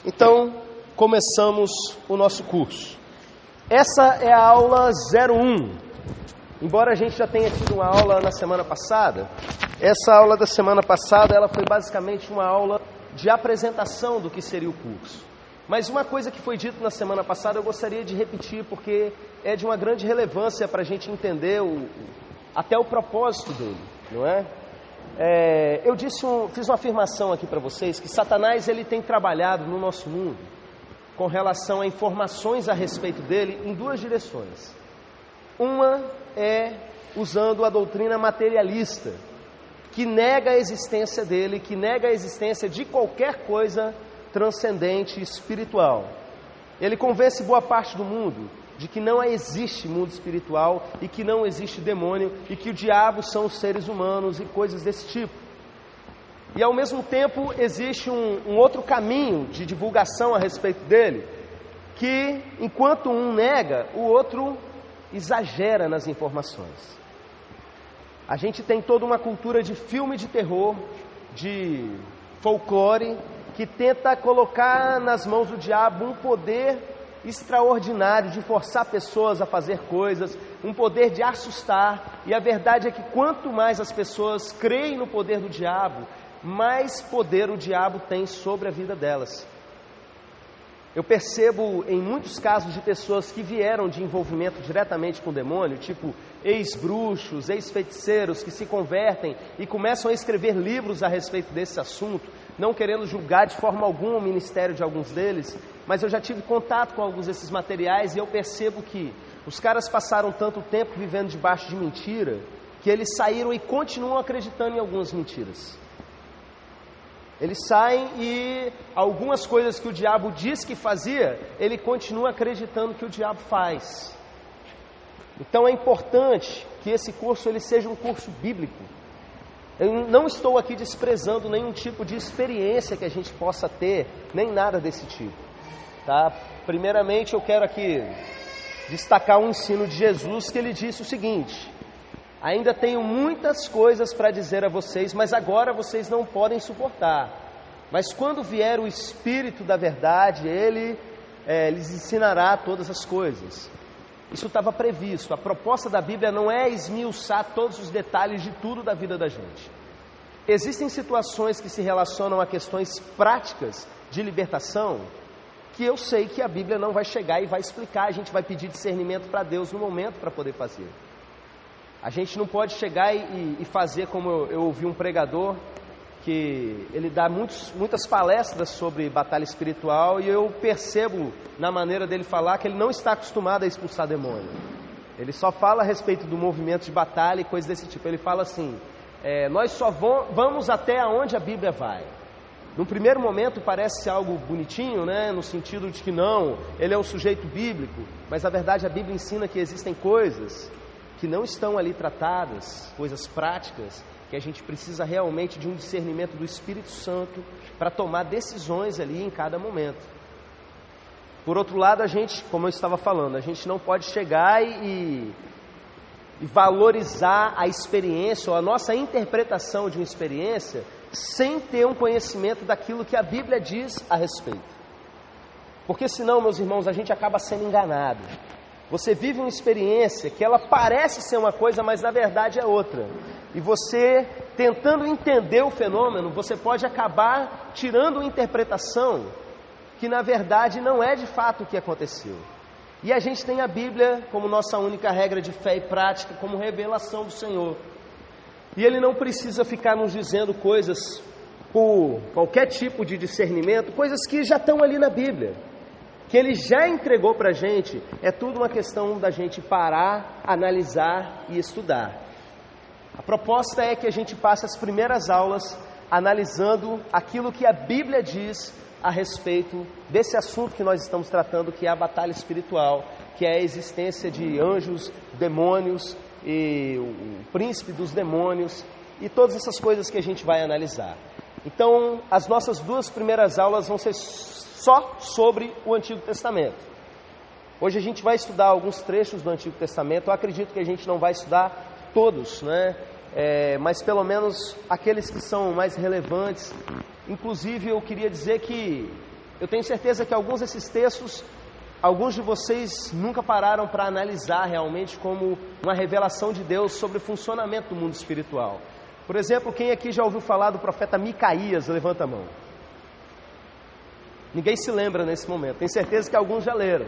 Então, começamos o nosso curso. Essa é a aula 01. Embora a gente já tenha tido uma aula na semana passada, essa aula da semana passada ela foi basicamente uma aula de apresentação do que seria o curso. Mas uma coisa que foi dita na semana passada eu gostaria de repetir, porque é de uma grande relevância para a gente entender até o propósito dele, não é? Eu fiz uma afirmação aqui para vocês, que Satanás ele tem trabalhado no nosso mundo com relação a informações a respeito dele em duas direções. Uma é usando a doutrina materialista, que nega a existência dele, que nega a existência de qualquer coisa transcendente espiritual. Ele convence boa parte do mundo de que não existe mundo espiritual e que não existe demônio e que o diabo são os seres humanos e coisas desse tipo. E ao mesmo tempo existe um outro caminho de divulgação a respeito dele, que enquanto um nega, o outro exagera nas informações. A gente tem toda uma cultura de filme de terror, de folclore, que tenta colocar nas mãos do diabo um poder extraordinário de forçar pessoas a fazer coisas, um poder de assustar. E a verdade é que quanto mais as pessoas creem no poder do diabo, mais poder o diabo tem sobre a vida delas. Eu percebo em muitos casos de pessoas que vieram de envolvimento diretamente com o demônio, tipo ex-bruxos, ex-feiticeiros que se convertem e começam a escrever livros a respeito desse assunto, não querendo julgar de forma alguma o ministério de alguns deles, mas eu já tive contato com alguns desses materiais e eu percebo que os caras passaram tanto tempo vivendo debaixo de mentira, que eles saíram e continuam acreditando em algumas mentiras. Eles saem e algumas coisas que o diabo diz que fazia, ele continua acreditando que o diabo faz. Então é importante que esse curso ele seja um curso bíblico. Eu não estou aqui desprezando nenhum tipo de experiência que a gente possa ter, nem nada desse tipo. Tá? Primeiramente eu quero aqui destacar um ensino de Jesus que ele disse o seguinte: ainda tenho muitas coisas para dizer a vocês, mas agora vocês não podem suportar. Mas quando vier o Espírito da verdade, Ele lhes ensinará todas as coisas. Isso estava previsto. A proposta da Bíblia não é esmiuçar todos os detalhes de tudo da vida da gente. Existem situações que se relacionam a questões práticas de libertação, que eu sei que a Bíblia não vai chegar e vai explicar. A gente vai pedir discernimento para Deus no momento para poder fazer. A gente não pode chegar e fazer como eu ouvi um pregador, que ele dá muitas palestras sobre batalha espiritual, e eu percebo na maneira dele falar que ele não está acostumado a expulsar demônio. Ele só fala a respeito do movimento de batalha e coisas desse tipo. Ele fala assim, nós só vamos até onde a Bíblia vai. Num primeiro momento parece algo bonitinho, né? No sentido de que não, ele é um sujeito bíblico, mas na verdade a Bíblia ensina que existem coisas que não estão ali tratadas, coisas práticas, que a gente precisa realmente de um discernimento do Espírito Santo para tomar decisões ali em cada momento. Por outro lado, a gente, como eu estava falando, a gente não pode chegar e valorizar a experiência ou a nossa interpretação de uma experiência sem ter um conhecimento daquilo que a Bíblia diz a respeito. Porque senão, meus irmãos, a gente acaba sendo enganado. Você vive uma experiência que ela parece ser uma coisa, mas na verdade é outra. E você, tentando entender o fenômeno, você pode acabar tirando uma interpretação que na verdade não é de fato o que aconteceu. E a gente tem a Bíblia como nossa única regra de fé e prática, como revelação do Senhor. E Ele não precisa ficar nos dizendo coisas por qualquer tipo de discernimento, coisas que já estão ali na Bíblia, que Ele já entregou para a gente. É tudo uma questão da gente parar, analisar e estudar. A proposta é que a gente passe as primeiras aulas analisando aquilo que a Bíblia diz a respeito desse assunto que nós estamos tratando, que é a batalha espiritual, que é a existência de anjos, demônios e o príncipe dos demônios e todas essas coisas que a gente vai analisar. Então, as nossas duas primeiras aulas vão ser só sobre o Antigo Testamento. Hoje a gente vai estudar alguns trechos do Antigo Testamento. Eu acredito que a gente não vai estudar todos, né? Mas pelo menos aqueles que são mais relevantes. Inclusive eu queria dizer que Eu tenho certeza que alguns desses textos, alguns de vocês nunca pararam para analisar realmente como uma revelação de Deus sobre o funcionamento do mundo espiritual. Por exemplo, quem aqui já ouviu falar do profeta Micaías? Levanta a mão. Ninguém se lembra nesse momento. Tenho certeza que alguns já leram.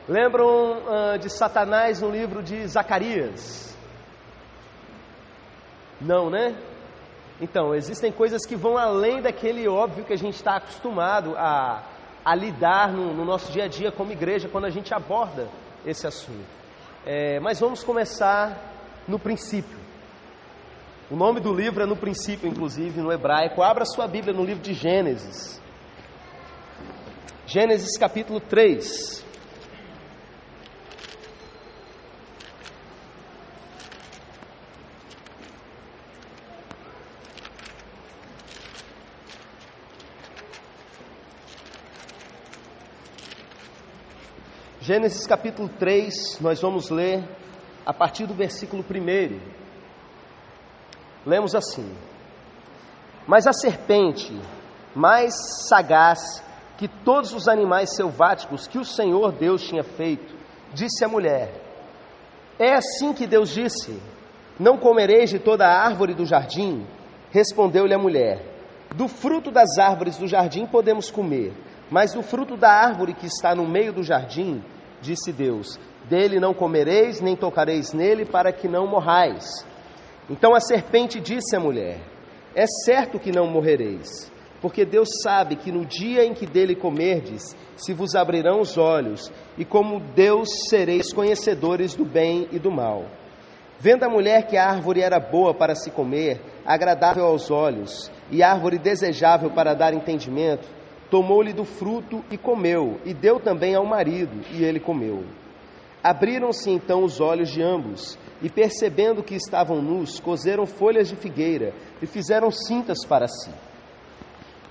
Lembram de Satanás no livro de Zacarias? Não, né? Então, existem coisas que vão além daquele óbvio que a gente está acostumado a lidar no nosso dia a dia como igreja, quando a gente aborda esse assunto. Mas vamos começar no princípio. O nome do livro é no princípio, inclusive, no hebraico. Abra sua Bíblia no livro de Gênesis. Gênesis capítulo 3. Gênesis capítulo 3, nós vamos ler a partir do versículo 1. Lemos assim: Mas a serpente, mais sagaz que todos os animais selváticos que o Senhor Deus tinha feito, disse à mulher: É assim que Deus disse: Não comereis de toda a árvore do jardim? Respondeu-lhe a mulher: Do fruto das árvores do jardim podemos comer, mas do fruto da árvore que está no meio do jardim, disse Deus: Dele não comereis, nem tocareis nele, para que não morrais. Então a serpente disse à mulher: É certo que não morrereis, porque Deus sabe que no dia em que dele comerdes, se vos abrirão os olhos, e como Deus sereis conhecedores do bem e do mal. Vendo a mulher que a árvore era boa para se comer, agradável aos olhos, e árvore desejável para dar entendimento, tomou-lhe do fruto e comeu, e deu também ao marido, e ele comeu. Abriram-se então os olhos de ambos, e percebendo que estavam nus, coseram folhas de figueira, e fizeram cintas para si.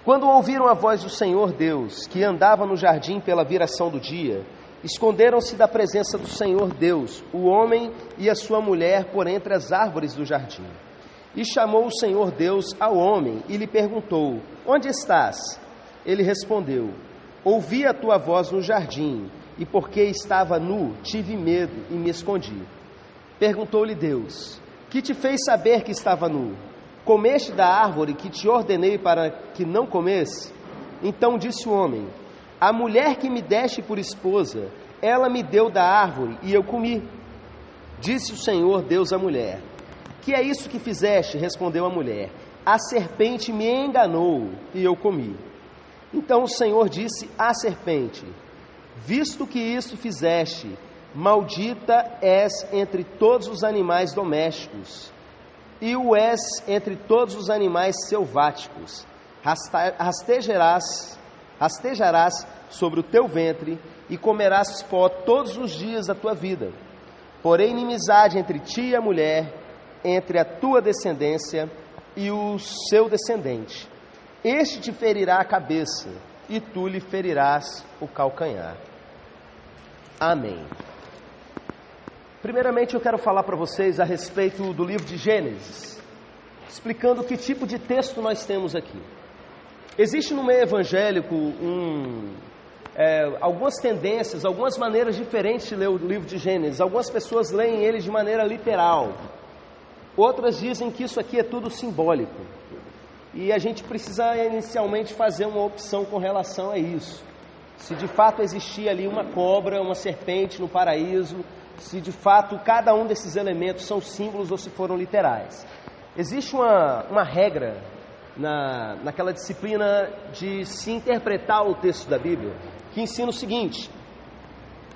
Quando ouviram a voz do Senhor Deus, que andava no jardim pela viração do dia, esconderam-se da presença do Senhor Deus, o homem e a sua mulher, por entre as árvores do jardim. E chamou o Senhor Deus ao homem, e lhe perguntou: Onde estás? Ele respondeu: Ouvi a tua voz no jardim, e porque estava nu, tive medo e me escondi. Perguntou-lhe Deus: Que te fez saber que estava nu? Comeste da árvore que te ordenei para que não comesse? Então disse o homem: A mulher que me deste por esposa, ela me deu da árvore e eu comi. Disse o Senhor Deus à mulher: Que é isso que fizeste? Respondeu a mulher: A serpente me enganou e eu comi. Então o Senhor disse à serpente: Visto que isso fizeste, maldita és entre todos os animais domésticos, e o és entre todos os animais selváticos. Rastejarás sobre o teu ventre, e comerás pó todos os dias da tua vida. Porém, inimizade entre ti e a mulher, entre a tua descendência e o seu descendente. Este te ferirá a cabeça, e tu lhe ferirás o calcanhar. Amém. Primeiramente, eu quero falar para vocês a respeito do livro de Gênesis, explicando que tipo de texto nós temos aqui. Existe no meio evangélico algumas tendências, algumas maneiras diferentes de ler o livro de Gênesis. Algumas pessoas leem ele de maneira literal, outras dizem que isso aqui é tudo simbólico. E a gente precisa inicialmente fazer uma opção com relação a isso. Se de fato existia ali uma cobra, uma serpente no paraíso, se de fato cada um desses elementos são símbolos ou se foram literais. Existe uma regra naquela disciplina de se interpretar o texto da Bíblia, que ensina o seguinte: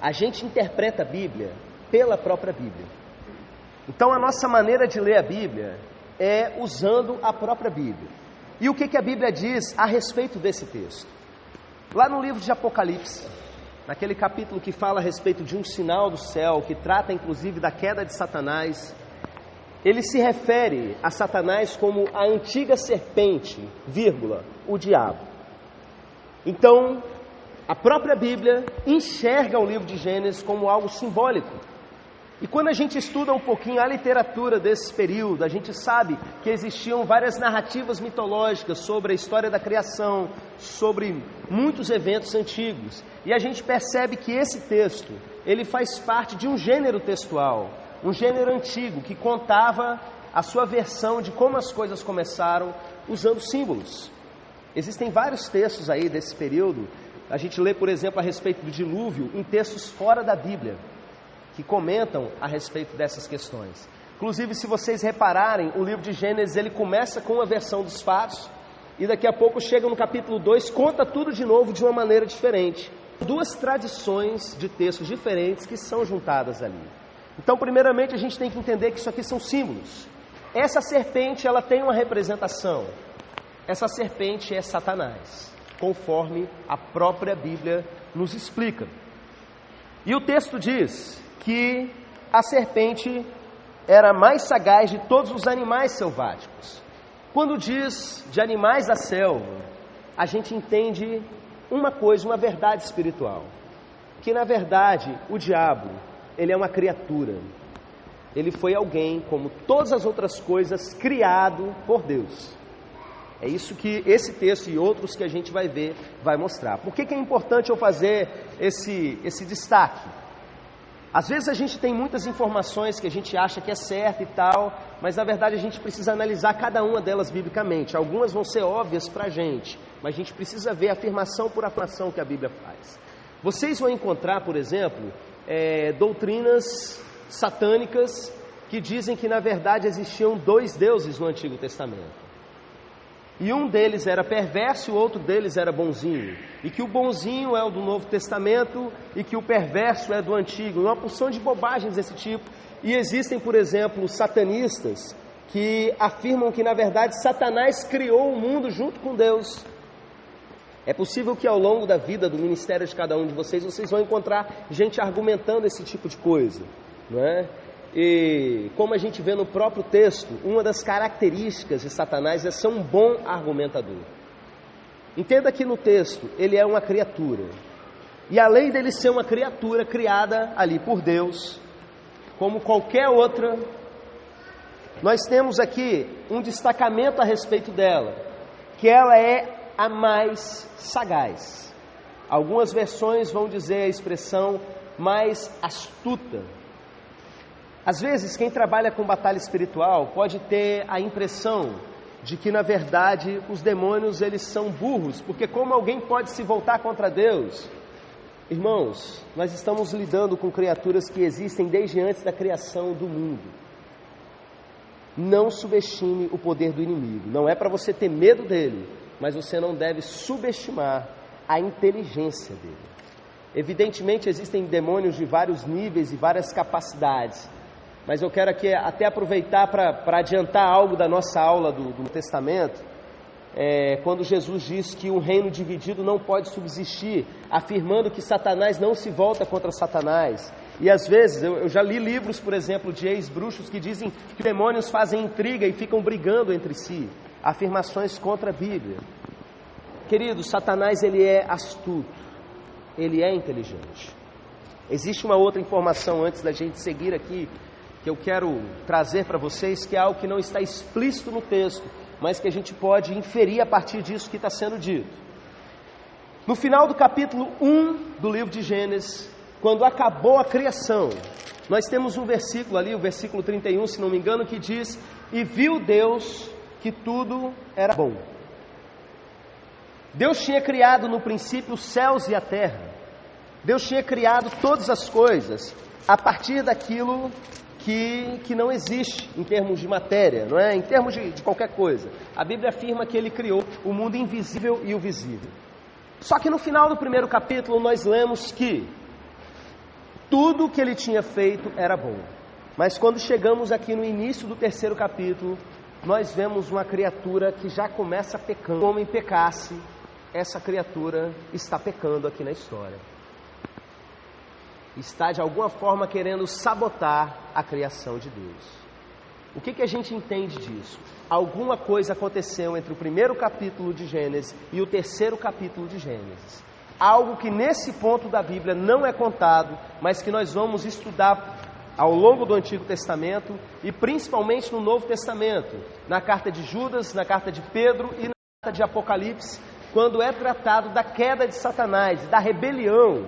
a gente interpreta a Bíblia pela própria Bíblia. Então a nossa maneira de ler a Bíblia é usando a própria Bíblia. E o que a Bíblia diz a respeito desse texto? Lá no livro de Apocalipse, naquele capítulo que fala a respeito de um sinal do céu, que trata inclusive da queda de Satanás, ele se refere a Satanás como a antiga serpente, o diabo. Então, a própria Bíblia enxerga o livro de Gênesis como algo simbólico. E quando a gente estuda um pouquinho a literatura desse período, a gente sabe que existiam várias narrativas mitológicas sobre a história da criação, sobre muitos eventos antigos. E a gente percebe que esse texto, ele faz parte de um gênero textual, um gênero antigo que contava a sua versão de como as coisas começaram usando símbolos. Existem vários textos aí desse período. A gente lê, por exemplo, a respeito do dilúvio em textos fora da Bíblia, que comentam a respeito dessas questões. Inclusive, se vocês repararem, o livro de Gênesis, ele começa com uma versão dos fatos, e daqui a pouco chega no capítulo 2, conta tudo de novo de uma maneira diferente. Duas tradições de textos diferentes que são juntadas ali. Então, primeiramente, a gente tem que entender que isso aqui são símbolos. Essa serpente, ela tem uma representação. Essa serpente é Satanás, conforme a própria Bíblia nos explica. E o texto diz que a serpente era mais sagaz de todos os animais selváticos. Quando diz de animais da selva, a gente entende uma coisa, uma verdade espiritual. Que na verdade, o diabo, ele é uma criatura. Ele foi alguém, como todas as outras coisas, criado por Deus. É isso que esse texto e outros que a gente vai ver, vai mostrar. Por que é importante eu fazer esse destaque? Às vezes a gente tem muitas informações que a gente acha que é certo e tal, mas na verdade a gente precisa analisar cada uma delas biblicamente. Algumas vão ser óbvias para a gente, mas a gente precisa ver afirmação por afirmação que a Bíblia faz. Vocês vão encontrar, por exemplo, doutrinas satânicas que dizem que na verdade existiam dois deuses no Antigo Testamento. E um deles era perverso e o outro deles era bonzinho. E que o bonzinho é o do Novo Testamento e que o perverso é do Antigo. Uma porção de bobagens desse tipo. E existem, por exemplo, satanistas que afirmam que, na verdade, Satanás criou o mundo junto com Deus. É possível que ao longo da vida, do ministério de cada um de vocês, vocês vão encontrar gente argumentando esse tipo de coisa, não é? E como a gente vê no próprio texto, uma das características de Satanás é ser um bom argumentador. Entenda que no texto ele é uma criatura. E além dele ser uma criatura criada ali por Deus, como qualquer outra, nós temos aqui um destacamento a respeito dela, que ela é a mais sagaz. Algumas versões vão dizer a expressão mais astuta. Às vezes, quem trabalha com batalha espiritual pode ter a impressão de que, na verdade, os demônios, eles são burros, porque como alguém pode se voltar contra Deus? Irmãos, nós estamos lidando com criaturas que existem desde antes da criação do mundo. Não subestime o poder do inimigo. Não é para você ter medo dele, mas você não deve subestimar a inteligência dele. Evidentemente, existem demônios de vários níveis e várias capacidades. Mas eu quero aqui até aproveitar para adiantar algo da nossa aula do Testamento, quando Jesus diz que um reino dividido não pode subsistir, afirmando que Satanás não se volta contra Satanás. E às vezes, eu já li livros, por exemplo, de ex-bruxos que dizem que demônios fazem intriga e ficam brigando entre si, afirmações contra a Bíblia. Querido, Satanás, ele é astuto, ele é inteligente. Existe uma outra informação antes da gente seguir aqui, que eu quero trazer para vocês, que é algo que não está explícito no texto, mas que a gente pode inferir a partir disso que está sendo dito. No final do capítulo 1 do livro de Gênesis, quando acabou a criação, nós temos um versículo ali, o versículo 31, se não me engano, que diz: e viu Deus que tudo era bom. Deus tinha criado no princípio os céus e a terra. Deus tinha criado todas as coisas a partir daquilo que não existe em termos de matéria, não é? Em termos de qualquer coisa. A Bíblia afirma que Ele criou o mundo invisível e o visível. Só que no final do primeiro capítulo nós lemos que tudo o que Ele tinha feito era bom. Mas quando chegamos aqui no início do terceiro capítulo, nós vemos uma criatura que já começa pecando. Se o homem pecasse, essa criatura está pecando aqui na história. Está de alguma forma querendo sabotar a criação de Deus. O que a gente entende disso? Alguma coisa aconteceu entre o primeiro capítulo de Gênesis e o terceiro capítulo de Gênesis. Algo que nesse ponto da Bíblia não é contado, mas que nós vamos estudar ao longo do Antigo Testamento e principalmente no Novo Testamento, na carta de Judas, na carta de Pedro e na carta de Apocalipse, quando é tratado da queda de Satanás, da rebelião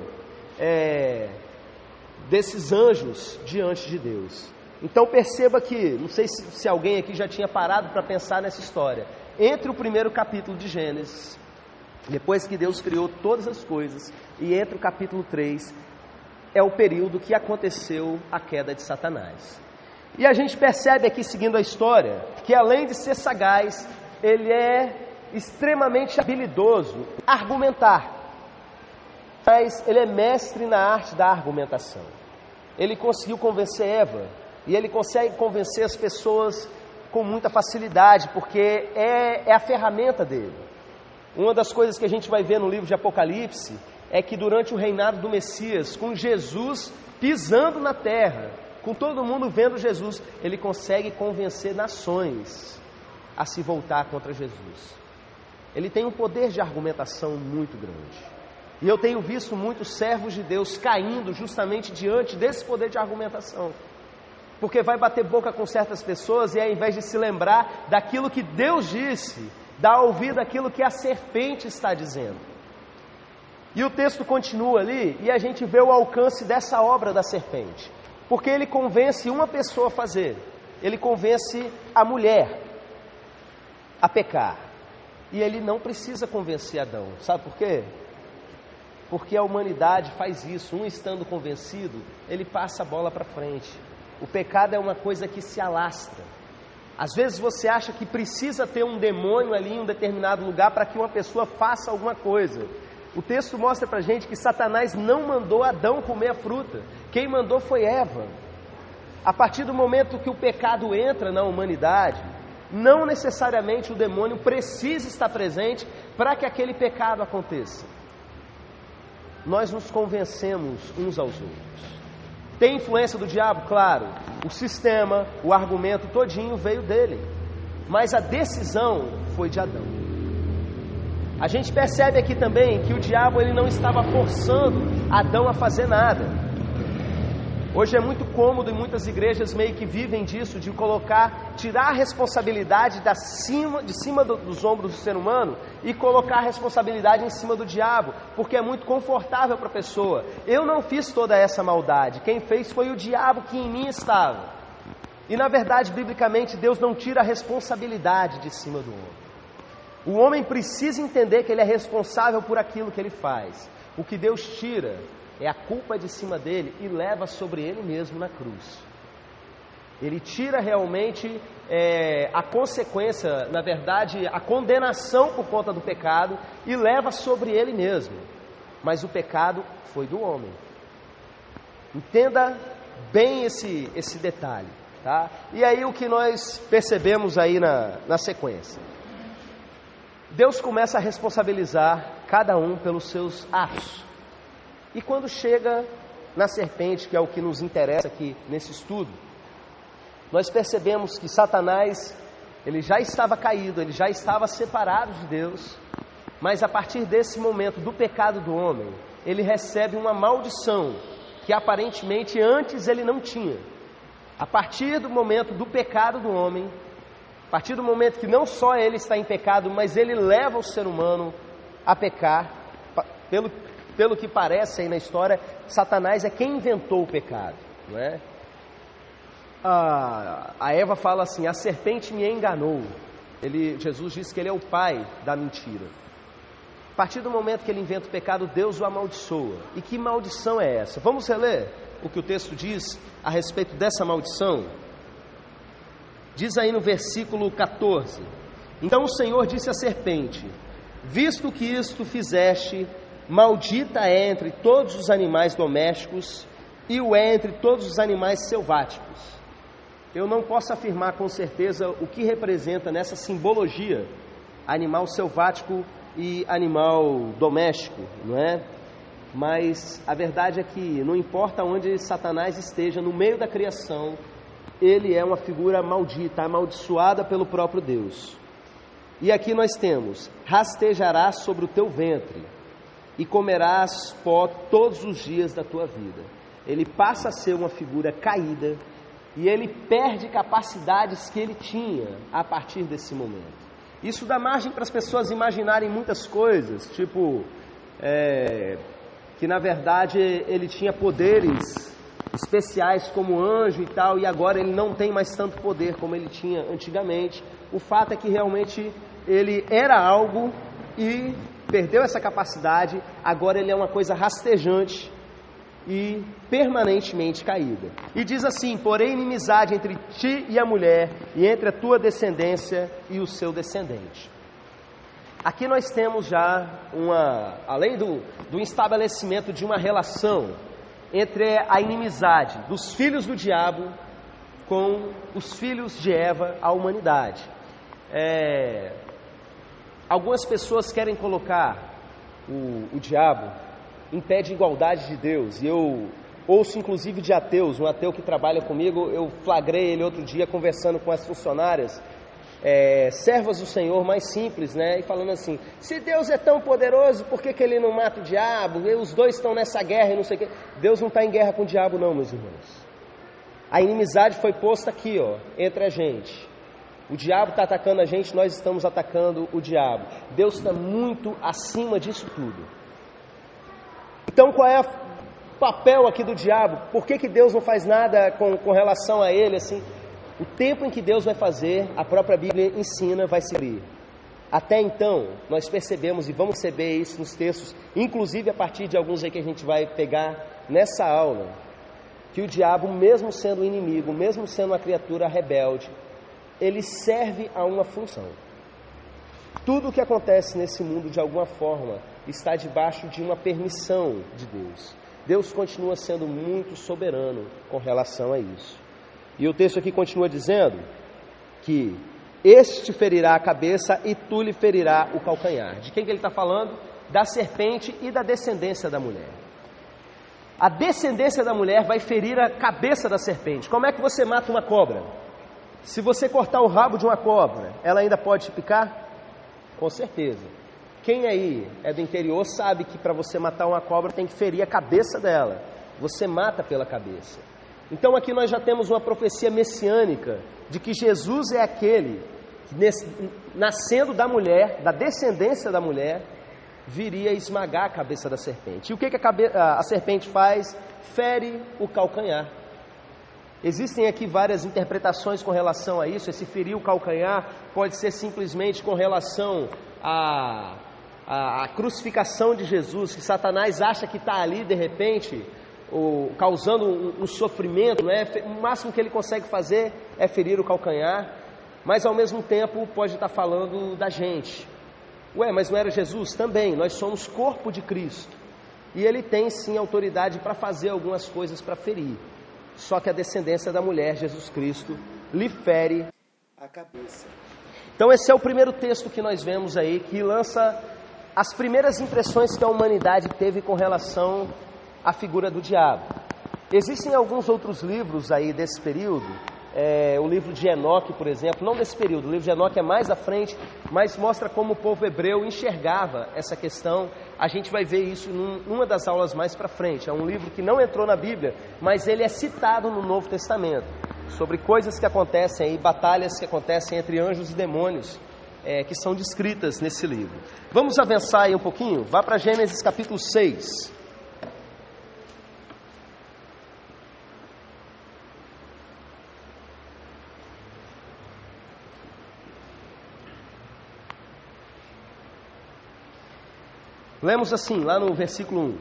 desses anjos diante de Deus. Então perceba que, não sei se alguém aqui já tinha parado para pensar nessa história, entre o primeiro capítulo de Gênesis, depois que Deus criou todas as coisas, e entre o capítulo 3, é o período que aconteceu a queda de Satanás. E a gente percebe aqui, seguindo a história, que além de ser sagaz, ele é extremamente habilidoso em argumentar, mas ele é mestre na arte da argumentação. Ele conseguiu convencer Eva, e ele consegue convencer as pessoas com muita facilidade, porque é a ferramenta dele. Uma das coisas que a gente vai ver no livro de Apocalipse é que durante o reinado do Messias, com Jesus pisando na terra, com todo mundo vendo Jesus, ele consegue convencer nações a se voltar contra Jesus. Ele tem um poder de argumentação muito grande. E eu tenho visto muitos servos de Deus caindo justamente diante desse poder de argumentação. Porque vai bater boca com certas pessoas e ao invés de se lembrar daquilo que Deus disse, dá ouvido àquilo que a serpente está dizendo. E o texto continua ali e a gente vê o alcance dessa obra da serpente. Porque ele convence uma pessoa a fazer, ele convence a mulher a pecar. E ele não precisa convencer Adão, sabe por quê? Porque a humanidade faz isso, um estando convencido, ele passa a bola para frente. O pecado é uma coisa que se alastra. Às vezes você acha que precisa ter um demônio ali em um determinado lugar para que uma pessoa faça alguma coisa. O texto mostra para a gente que Satanás não mandou Adão comer a fruta. Quem mandou foi Eva. A partir do momento que o pecado entra na humanidade, não necessariamente o demônio precisa estar presente para que aquele pecado aconteça. Nós nos convencemos uns aos outros. Tem influência do diabo? Claro. O sistema, o argumento todinho veio dele. Mas a decisão foi de Adão. A gente percebe aqui também que o diabo ele não estava forçando Adão a fazer nada. Hoje é muito cômodo e muitas igrejas meio que vivem disso, de tirar a responsabilidade de cima dos ombros do ser humano e colocar a responsabilidade em cima do diabo, porque é muito confortável para a pessoa. Eu não fiz toda essa maldade, quem fez foi o diabo que em mim estava. E na verdade, biblicamente, Deus não tira a responsabilidade de cima do homem. O homem precisa entender que ele é responsável por aquilo que ele faz. O que Deus tira é a culpa de cima dele e leva sobre ele mesmo na cruz. Ele tira realmente a consequência, na verdade, a condenação por conta do pecado e leva sobre ele mesmo. Mas o pecado foi do homem. Entenda bem esse detalhe, tá? E aí o que nós percebemos aí na sequência? Deus começa a responsabilizar cada um pelos seus atos. E quando chega na serpente, que é o que nos interessa aqui nesse estudo, nós percebemos que Satanás, ele já estava caído, ele já estava separado de Deus, mas a partir desse momento do pecado do homem, ele recebe uma maldição que aparentemente antes ele não tinha. A partir do momento do pecado do homem, a partir do momento que não só ele está em pecado, mas ele leva o ser humano a pecar, pelo que parece aí na história, Satanás é quem inventou o pecado, não é? A Eva fala assim, a serpente me enganou. Jesus diz que ele é o pai da mentira. A partir do momento que ele inventa o pecado, Deus o amaldiçoa. E que maldição é essa? Vamos reler o que o texto diz a respeito dessa maldição? Diz aí no versículo 14: Então o Senhor disse à serpente, visto que isto fizeste, maldita é entre todos os animais domésticos e o é entre todos os animais selváticos. Eu não posso afirmar com certeza o que representa nessa simbologia animal selvático e animal doméstico, não é? Mas a verdade é que não importa onde Satanás esteja no meio da criação, ele é uma figura maldita, amaldiçoada pelo próprio Deus. E aqui nós temos, rastejarás sobre o teu ventre e comerás pó todos os dias da tua vida. ele passa a ser uma figura caída e ele perde capacidades que ele tinha a partir desse momento. Isso dá margem para as pessoas imaginarem muitas coisas, tipo, que na verdade ele tinha poderes especiais como anjo e tal, e agora ele não tem mais tanto poder como ele tinha antigamente. O fato é que realmente ele era algo e perdeu essa capacidade, agora ele é uma coisa rastejante e permanentemente caída. E diz assim: porém inimizade entre ti e a mulher, e entre a tua descendência e o seu descendente. Aqui nós temos já além do estabelecimento de uma relação entre a inimizade dos filhos do diabo com os filhos de Eva, a humanidade. Algumas pessoas querem colocar o diabo em pé de igualdade de Deus, e eu ouço inclusive de ateus, um ateu que trabalha comigo, eu flagrei ele outro dia conversando com as funcionárias, servas do Senhor mais simples, né, e falando assim: se Deus é tão poderoso, por que ele não mata o diabo? Os dois estão nessa guerra e não sei o que. Deus não está em guerra com o diabo não, meus irmãos. A inimizade foi posta aqui, entre a gente. O diabo está atacando a gente, nós estamos atacando o diabo. Deus está muito acima disso tudo. Então qual é o papel aqui do diabo? Por que Deus não faz nada com relação a ele? Assim, o tempo em que Deus vai fazer, a própria Bíblia ensina, vai se abrir. Até então, nós percebemos e vamos perceber isso nos textos, inclusive a partir de alguns aí que a gente vai pegar nessa aula, que o diabo, mesmo sendo inimigo, mesmo sendo uma criatura rebelde, ele serve a uma função. Tudo o que acontece nesse mundo, de alguma forma, está debaixo de uma permissão de Deus. Deus continua sendo muito soberano com relação a isso. E o texto aqui continua dizendo que este ferirá a cabeça e tu lhe ferirá o calcanhar. De quem que ele está falando? Da serpente e da descendência da mulher. A descendência da mulher vai ferir a cabeça da serpente. Como é que você mata uma cobra? Se você cortar o rabo de uma cobra, ela ainda pode te picar? Com certeza. Quem aí é do interior sabe que para você matar uma cobra tem que ferir a cabeça dela. Você mata pela cabeça. Então aqui nós já temos uma profecia messiânica de que Jesus é aquele que, nascendo da mulher, da descendência da mulher, viria esmagar a cabeça da serpente. E o que a serpente faz? Fere o calcanhar. Existem aqui várias interpretações com relação a isso. Esse ferir o calcanhar pode ser simplesmente com relação à crucificação de Jesus, que Satanás acha que está ali de repente, causando um sofrimento, né? O máximo que ele consegue fazer é ferir o calcanhar, mas ao mesmo tempo pode estar falando da gente. Mas não era Jesus? Também, nós somos corpo de Cristo, e ele tem sim autoridade para fazer algumas coisas para ferir. Só que a descendência da mulher, Jesus Cristo, lhe fere a cabeça. Então esse é o primeiro texto que nós vemos aí, que lança as primeiras impressões que a humanidade teve com relação à figura do diabo. Existem alguns outros livros aí desse período, o livro de Enoque, por exemplo, não desse período, o livro de Enoque é mais à frente, mas mostra como o povo hebreu enxergava essa questão. A gente vai ver isso numa das aulas mais para frente. É um livro que não entrou na Bíblia, mas ele é citado no Novo Testamento, sobre coisas que acontecem aí, batalhas que acontecem entre anjos e demônios, que são descritas nesse livro. Vamos avançar aí um pouquinho? Vá para Gênesis capítulo 6. Lemos assim, lá no versículo 1.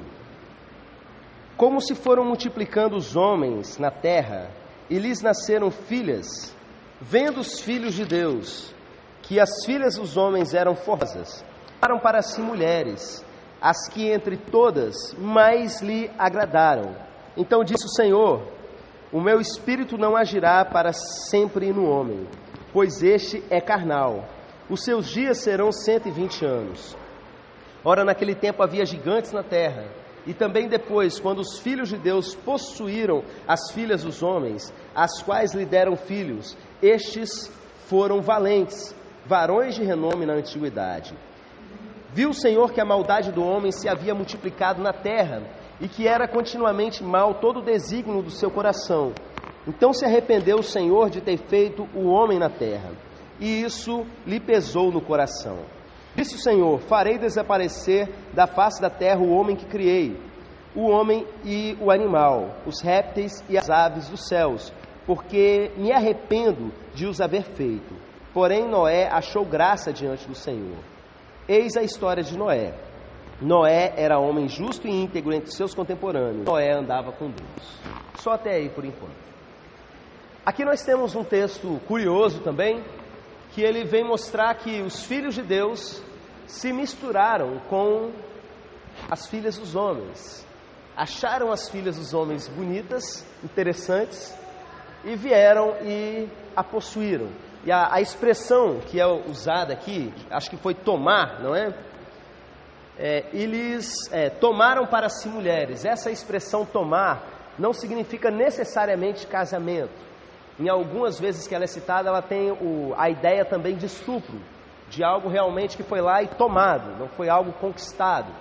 Como se foram multiplicando os homens na terra, e lhes nasceram filhas, vendo os filhos de Deus, que as filhas dos homens eram formosas, tomaram para si mulheres, as que entre todas mais lhe agradaram. Então disse o Senhor: o meu espírito não agirá para sempre no homem, pois este é carnal. Os seus dias serão 120 anos. Ora, naquele tempo havia gigantes na terra, e também depois, quando os filhos de Deus possuíram as filhas dos homens, as quais lhe deram filhos, estes foram valentes, varões de renome na antiguidade. Viu o Senhor que a maldade do homem se havia multiplicado na terra, e que era continuamente mal todo o desígnio do seu coração. Então se arrependeu o Senhor de ter feito o homem na terra, e isso lhe pesou no coração. Disse o Senhor: farei desaparecer da face da terra o homem que criei, o homem e o animal, os répteis e as aves dos céus, porque me arrependo de os haver feito. Porém Noé achou graça diante do Senhor. Eis a história de Noé. Noé era homem justo e íntegro entre seus contemporâneos. Noé andava com Deus. Só até aí por enquanto. Aqui nós temos um texto curioso também, que ele vem mostrar que os filhos de Deus se misturaram com as filhas dos homens. Acharam as filhas dos homens bonitas, interessantes, e vieram e a possuíram. E a expressão que é usada aqui, acho que foi tomar, não é? Eles tomaram para si mulheres. Essa expressão tomar não significa necessariamente casamento. Em algumas vezes que ela é citada, ela tem a ideia também de estupro, de algo realmente que foi lá e tomado, não foi algo conquistado.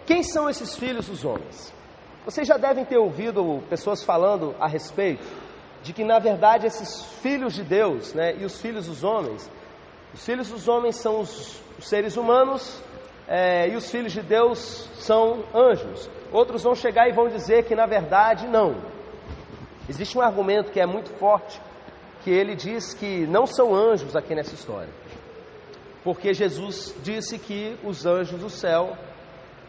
Quem são esses filhos dos homens? Vocês já devem ter ouvido pessoas falando a respeito de que, na verdade, esses filhos de Deus, né, e os filhos dos homens são os seres humanos, e os filhos de Deus são anjos. Outros vão chegar e vão dizer que, na verdade, não. Existe um argumento que é muito forte, que ele diz que não são anjos aqui nessa história. Porque Jesus disse que os anjos do céu,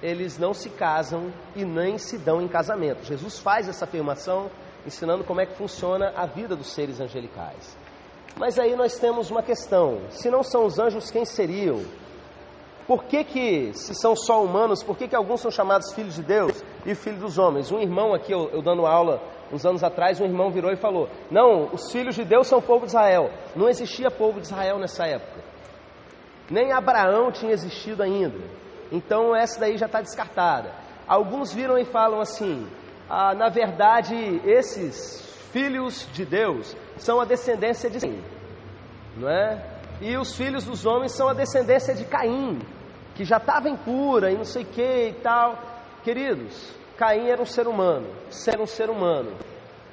eles não se casam e nem se dão em casamento. Jesus faz essa afirmação, ensinando como é que funciona a vida dos seres angelicais. Mas aí nós temos uma questão: se não são os anjos, quem seriam? Por que, se são só humanos, por que alguns são chamados filhos de Deus e filhos dos homens? Um irmão aqui, eu dando aula uns anos atrás, um irmão virou e falou: não, os filhos de Deus são o povo de Israel. Não existia povo de Israel nessa época. Nem Abraão tinha existido ainda. Então essa daí já está descartada. Alguns viram e falam assim: na verdade, esses filhos de Deus são a descendência de Caim, não é? E os filhos dos homens são a descendência de Caim, que já estava impura e não sei o que e tal. Queridos, Caim era um ser humano, ser um ser humano.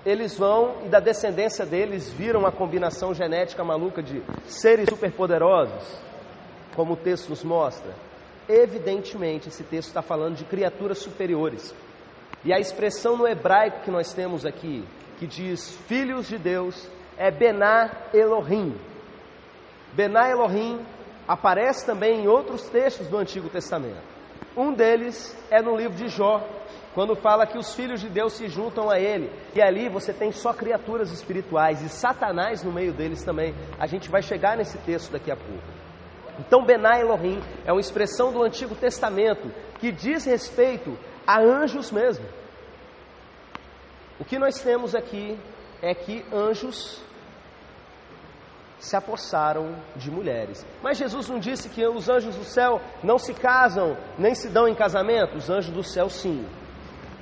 Eles vão, e da descendência deles, viram a combinação genética maluca de seres superpoderosos, como o texto nos mostra. Evidentemente, esse texto está falando de criaturas superiores. E a expressão no hebraico que nós temos aqui, que diz filhos de Deus, é Bená Elohim. Bená Elohim aparece também em outros textos do Antigo Testamento. Um deles é no livro de Jó, quando fala que os filhos de Deus se juntam a ele. E ali você tem só criaturas espirituais e Satanás no meio deles também. A gente vai chegar nesse texto daqui a pouco. Então Bená Elohim é uma expressão do Antigo Testamento que diz respeito a anjos mesmo. O que nós temos aqui é que anjos se apossaram de mulheres. Mas Jesus não disse que os anjos do céu não se casam, nem se dão em casamento? Os anjos do céu sim.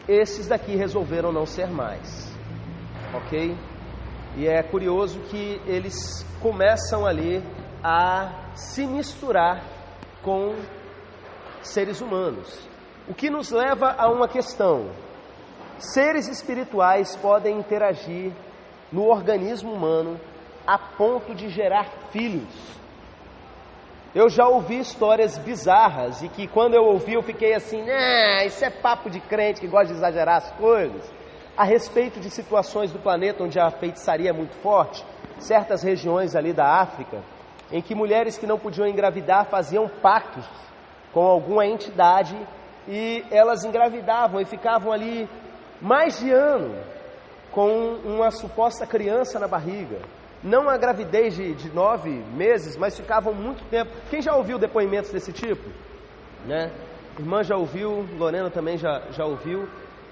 Esses daqui resolveram não ser mais. Ok? E é curioso que eles começam ali a se misturar com seres humanos. O que nos leva a uma questão: seres espirituais podem interagir no organismo humano a ponto de gerar filhos. Eu já ouvi histórias bizarras e que quando eu ouvi eu fiquei assim: isso é papo de crente que gosta de exagerar as coisas, a respeito de situações do planeta onde a feitiçaria é muito forte, certas regiões ali da África, em que mulheres que não podiam engravidar faziam pactos com alguma entidade e elas engravidavam e ficavam ali mais de ano com uma suposta criança na barriga. Não a gravidez de 9 meses, mas ficavam muito tempo. Quem já ouviu depoimentos desse tipo? Né? Irmã já ouviu, Lorena também já ouviu.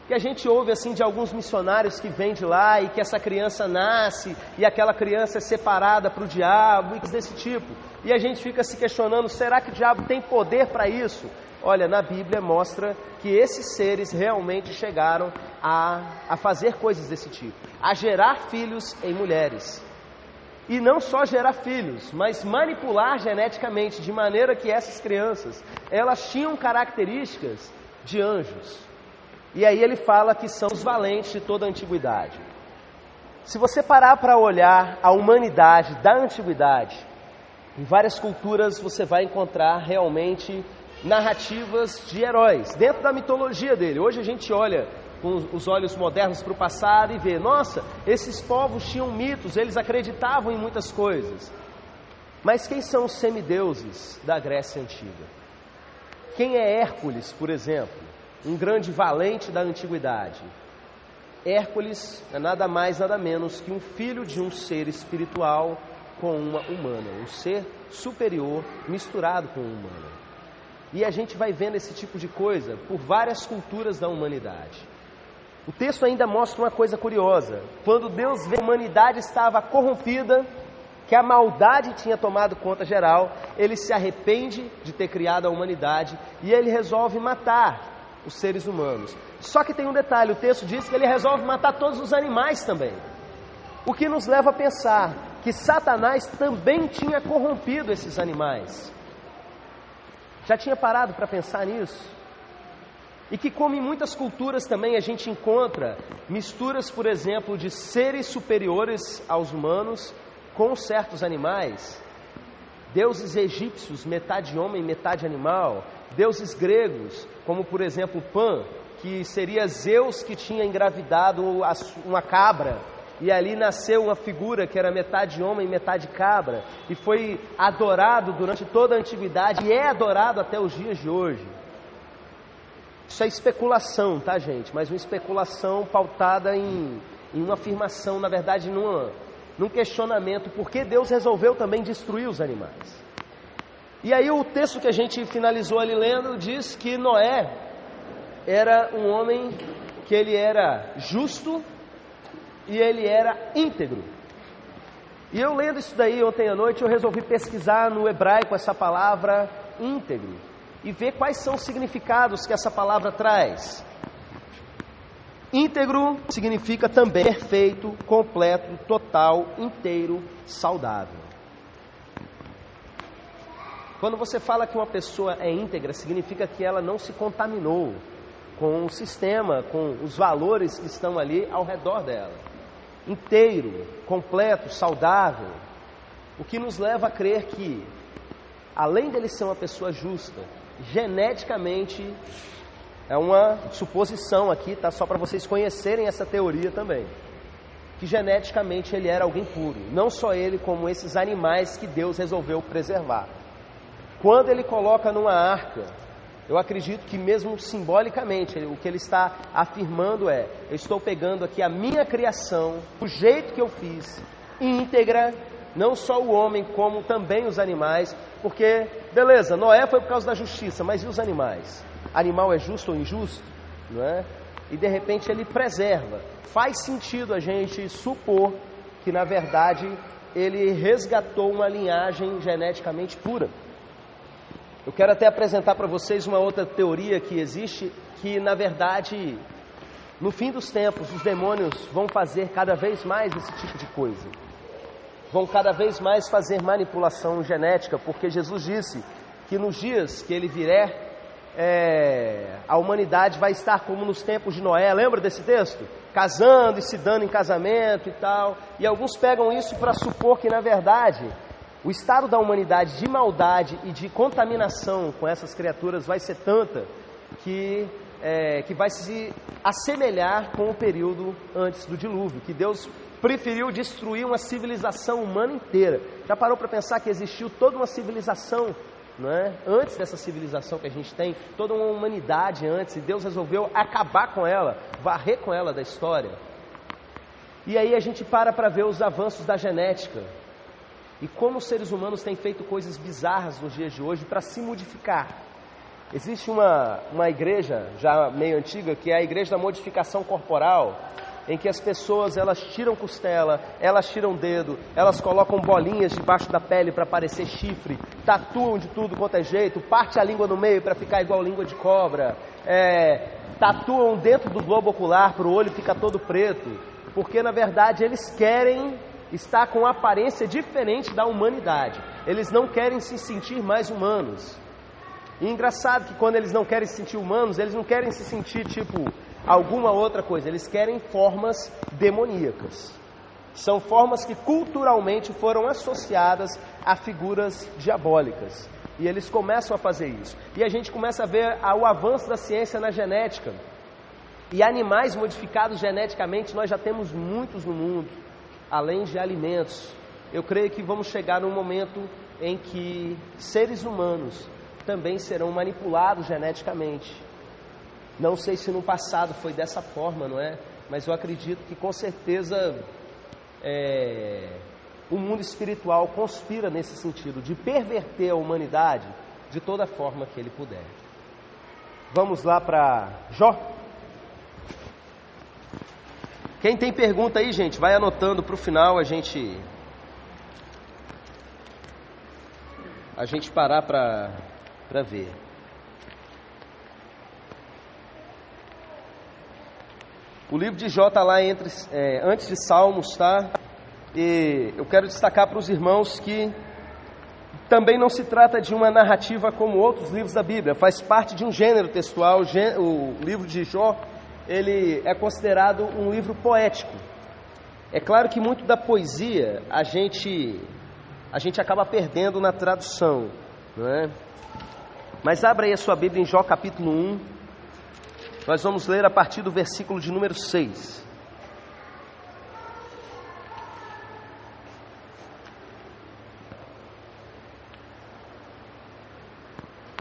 Que a gente ouve assim de alguns missionários que vêm de lá e que essa criança nasce e aquela criança é separada para o diabo e coisas desse tipo. E a gente fica se questionando: será que o diabo tem poder para isso? Olha, na Bíblia mostra que esses seres realmente chegaram a fazer coisas desse tipo, a gerar filhos em mulheres. E não só gerar filhos, mas manipular geneticamente, de maneira que essas crianças, elas tinham características de anjos. E aí ele fala que são os valentes de toda a antiguidade. Se você parar para olhar a humanidade da antiguidade, em várias culturas você vai encontrar realmente narrativas de heróis, dentro da mitologia dele. Hoje a gente olha com os olhos modernos para o passado e vê, nossa, esses povos tinham mitos, eles acreditavam em muitas coisas. Mas quem são os semideuses da Grécia Antiga? Quem é Hércules, por exemplo, um grande valente da antiguidade? Hércules é nada mais, nada menos que um filho de um ser espiritual com uma humana, um ser superior misturado com uma humana. E a gente vai vendo esse tipo de coisa por várias culturas da humanidade. O texto ainda mostra uma coisa curiosa. Quando Deus vê que a humanidade estava corrompida, que a maldade tinha tomado conta geral, ele se arrepende de ter criado a humanidade e ele resolve matar os seres humanos. Só que tem um detalhe, o texto diz que ele resolve matar todos os animais também. O que nos leva a pensar que Satanás também tinha corrompido esses animais. Já tinha parado para pensar nisso? E que como em muitas culturas também a gente encontra misturas, por exemplo, de seres superiores aos humanos com certos animais. Deuses egípcios, metade homem, metade animal. Deuses gregos, como por exemplo Pan, que seria Zeus que tinha engravidado uma cabra. E ali nasceu uma figura que era metade homem, metade cabra. E foi adorado durante toda a antiguidade e é adorado até os dias de hoje. Isso é especulação, tá, gente? Mas uma especulação pautada em uma afirmação, na verdade, num questionamento. Por que Deus resolveu também destruir os animais? E aí o texto que a gente finalizou ali lendo diz que Noé era um homem que ele era justo e ele era íntegro. E eu lendo isso daí ontem à noite, eu resolvi pesquisar no hebraico essa palavra íntegro e ver quais são os significados que essa palavra traz. Íntegro significa também perfeito, completo, total, inteiro, saudável. Quando você fala que uma pessoa é íntegra, significa que ela não se contaminou com o sistema, com os valores que estão ali ao redor dela. Inteiro, completo, saudável. O que nos leva a crer que, além dele ser uma pessoa justa, geneticamente, é uma suposição aqui, tá? Só para vocês conhecerem essa teoria também. Que geneticamente ele era alguém puro. Não só ele, como esses animais que Deus resolveu preservar. Quando ele coloca numa arca, eu acredito que mesmo simbolicamente, o que ele está afirmando é: eu estou pegando aqui a minha criação, o jeito que eu fiz, íntegra, não só o homem, como também os animais, porque, beleza, Noé foi por causa da justiça, mas e os animais? Animal é justo ou injusto? Não é? E de repente ele preserva. Faz sentido a gente supor que, na verdade, ele resgatou uma linhagem geneticamente pura. Eu quero até apresentar para vocês uma outra teoria que existe, que na verdade, no fim dos tempos, os demônios vão fazer cada vez mais esse tipo de coisa. Vão cada vez mais fazer manipulação genética, porque Jesus disse que nos dias que ele vier, a humanidade vai estar como nos tempos de Noé. Lembra desse texto? Casando e se dando em casamento e tal. E alguns pegam isso para supor que, na verdade, o estado da humanidade de maldade e de contaminação com essas criaturas vai ser tanta que vai se assemelhar com o período antes do dilúvio, que Deus preferiu destruir uma civilização humana inteira. Já parou para pensar que existiu toda uma civilização, não é? Antes dessa civilização que a gente tem, toda uma humanidade antes, e Deus resolveu acabar com ela, varrer com ela da história. E aí a gente para ver os avanços da genética. E como os seres humanos têm feito coisas bizarras nos dias de hoje para se modificar. Existe uma igreja já meio antiga, que é a igreja da modificação corporal, em que as pessoas, elas tiram costela, elas tiram dedo, elas colocam bolinhas debaixo da pele para parecer chifre, tatuam de tudo quanto é jeito, parte a língua no meio para ficar igual língua de cobra, tatuam dentro do globo ocular para o olho ficar todo preto, porque na verdade eles querem está com aparência diferente da humanidade. Eles não querem se sentir mais humanos. E engraçado que quando eles não querem se sentir humanos, eles não querem se sentir tipo alguma outra coisa, eles querem formas demoníacas. São formas que culturalmente foram associadas a figuras diabólicas. E eles começam a fazer isso. E a gente começa a ver o avanço da ciência na genética. E animais modificados geneticamente nós já temos muitos no mundo, além de alimentos. Eu creio que vamos chegar num momento em que seres humanos também serão manipulados geneticamente. Não sei se no passado foi dessa forma, não é? Mas eu acredito que com certeza o mundo espiritual conspira nesse sentido, de perverter a humanidade de toda forma que ele puder. Vamos lá para Jó? Quem tem pergunta aí, gente, vai anotando para o final a gente parar para ver. O livro de Jó está lá antes de Salmos, tá? E eu quero destacar para os irmãos que também não se trata de uma narrativa como outros livros da Bíblia, faz parte de um gênero textual. O livro de Jó, ele é considerado um livro poético. É claro que muito da poesia a gente acaba perdendo na tradução, não é? Mas abra aí a sua Bíblia em Jó capítulo 1, nós vamos ler a partir do versículo de número 6.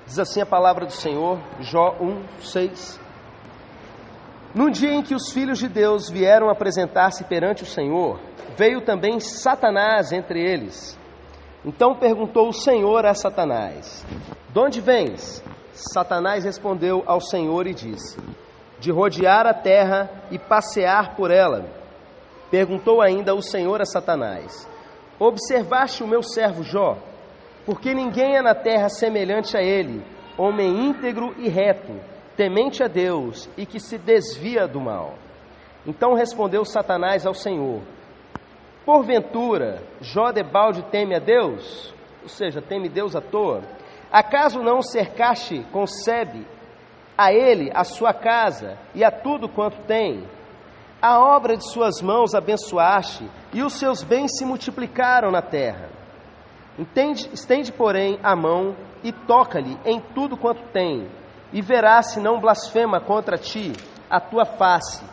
Diz assim a palavra do Senhor, Jó 1, 6. No dia em que os filhos de Deus vieram apresentar-se perante o Senhor, veio também Satanás entre eles. Então perguntou o Senhor a Satanás: de onde vens? Satanás respondeu ao Senhor e disse: de rodear a terra e passear por ela. Perguntou ainda o Senhor a Satanás: observaste o meu servo Jó? Porque ninguém é na terra semelhante a ele, homem íntegro e reto, temente a Deus e que se desvia do mal. Então respondeu Satanás ao Senhor: porventura, Jó debalde teme a Deus? Ou seja, teme Deus à toa? Acaso não o cercaste com sebe, a ele, a sua casa e a tudo quanto tem? A obra de suas mãos abençoaste, e os seus bens se multiplicaram na terra. Estende, porém, a mão e toca-lhe em tudo quanto tem, e verás se não blasfema contra ti a tua face.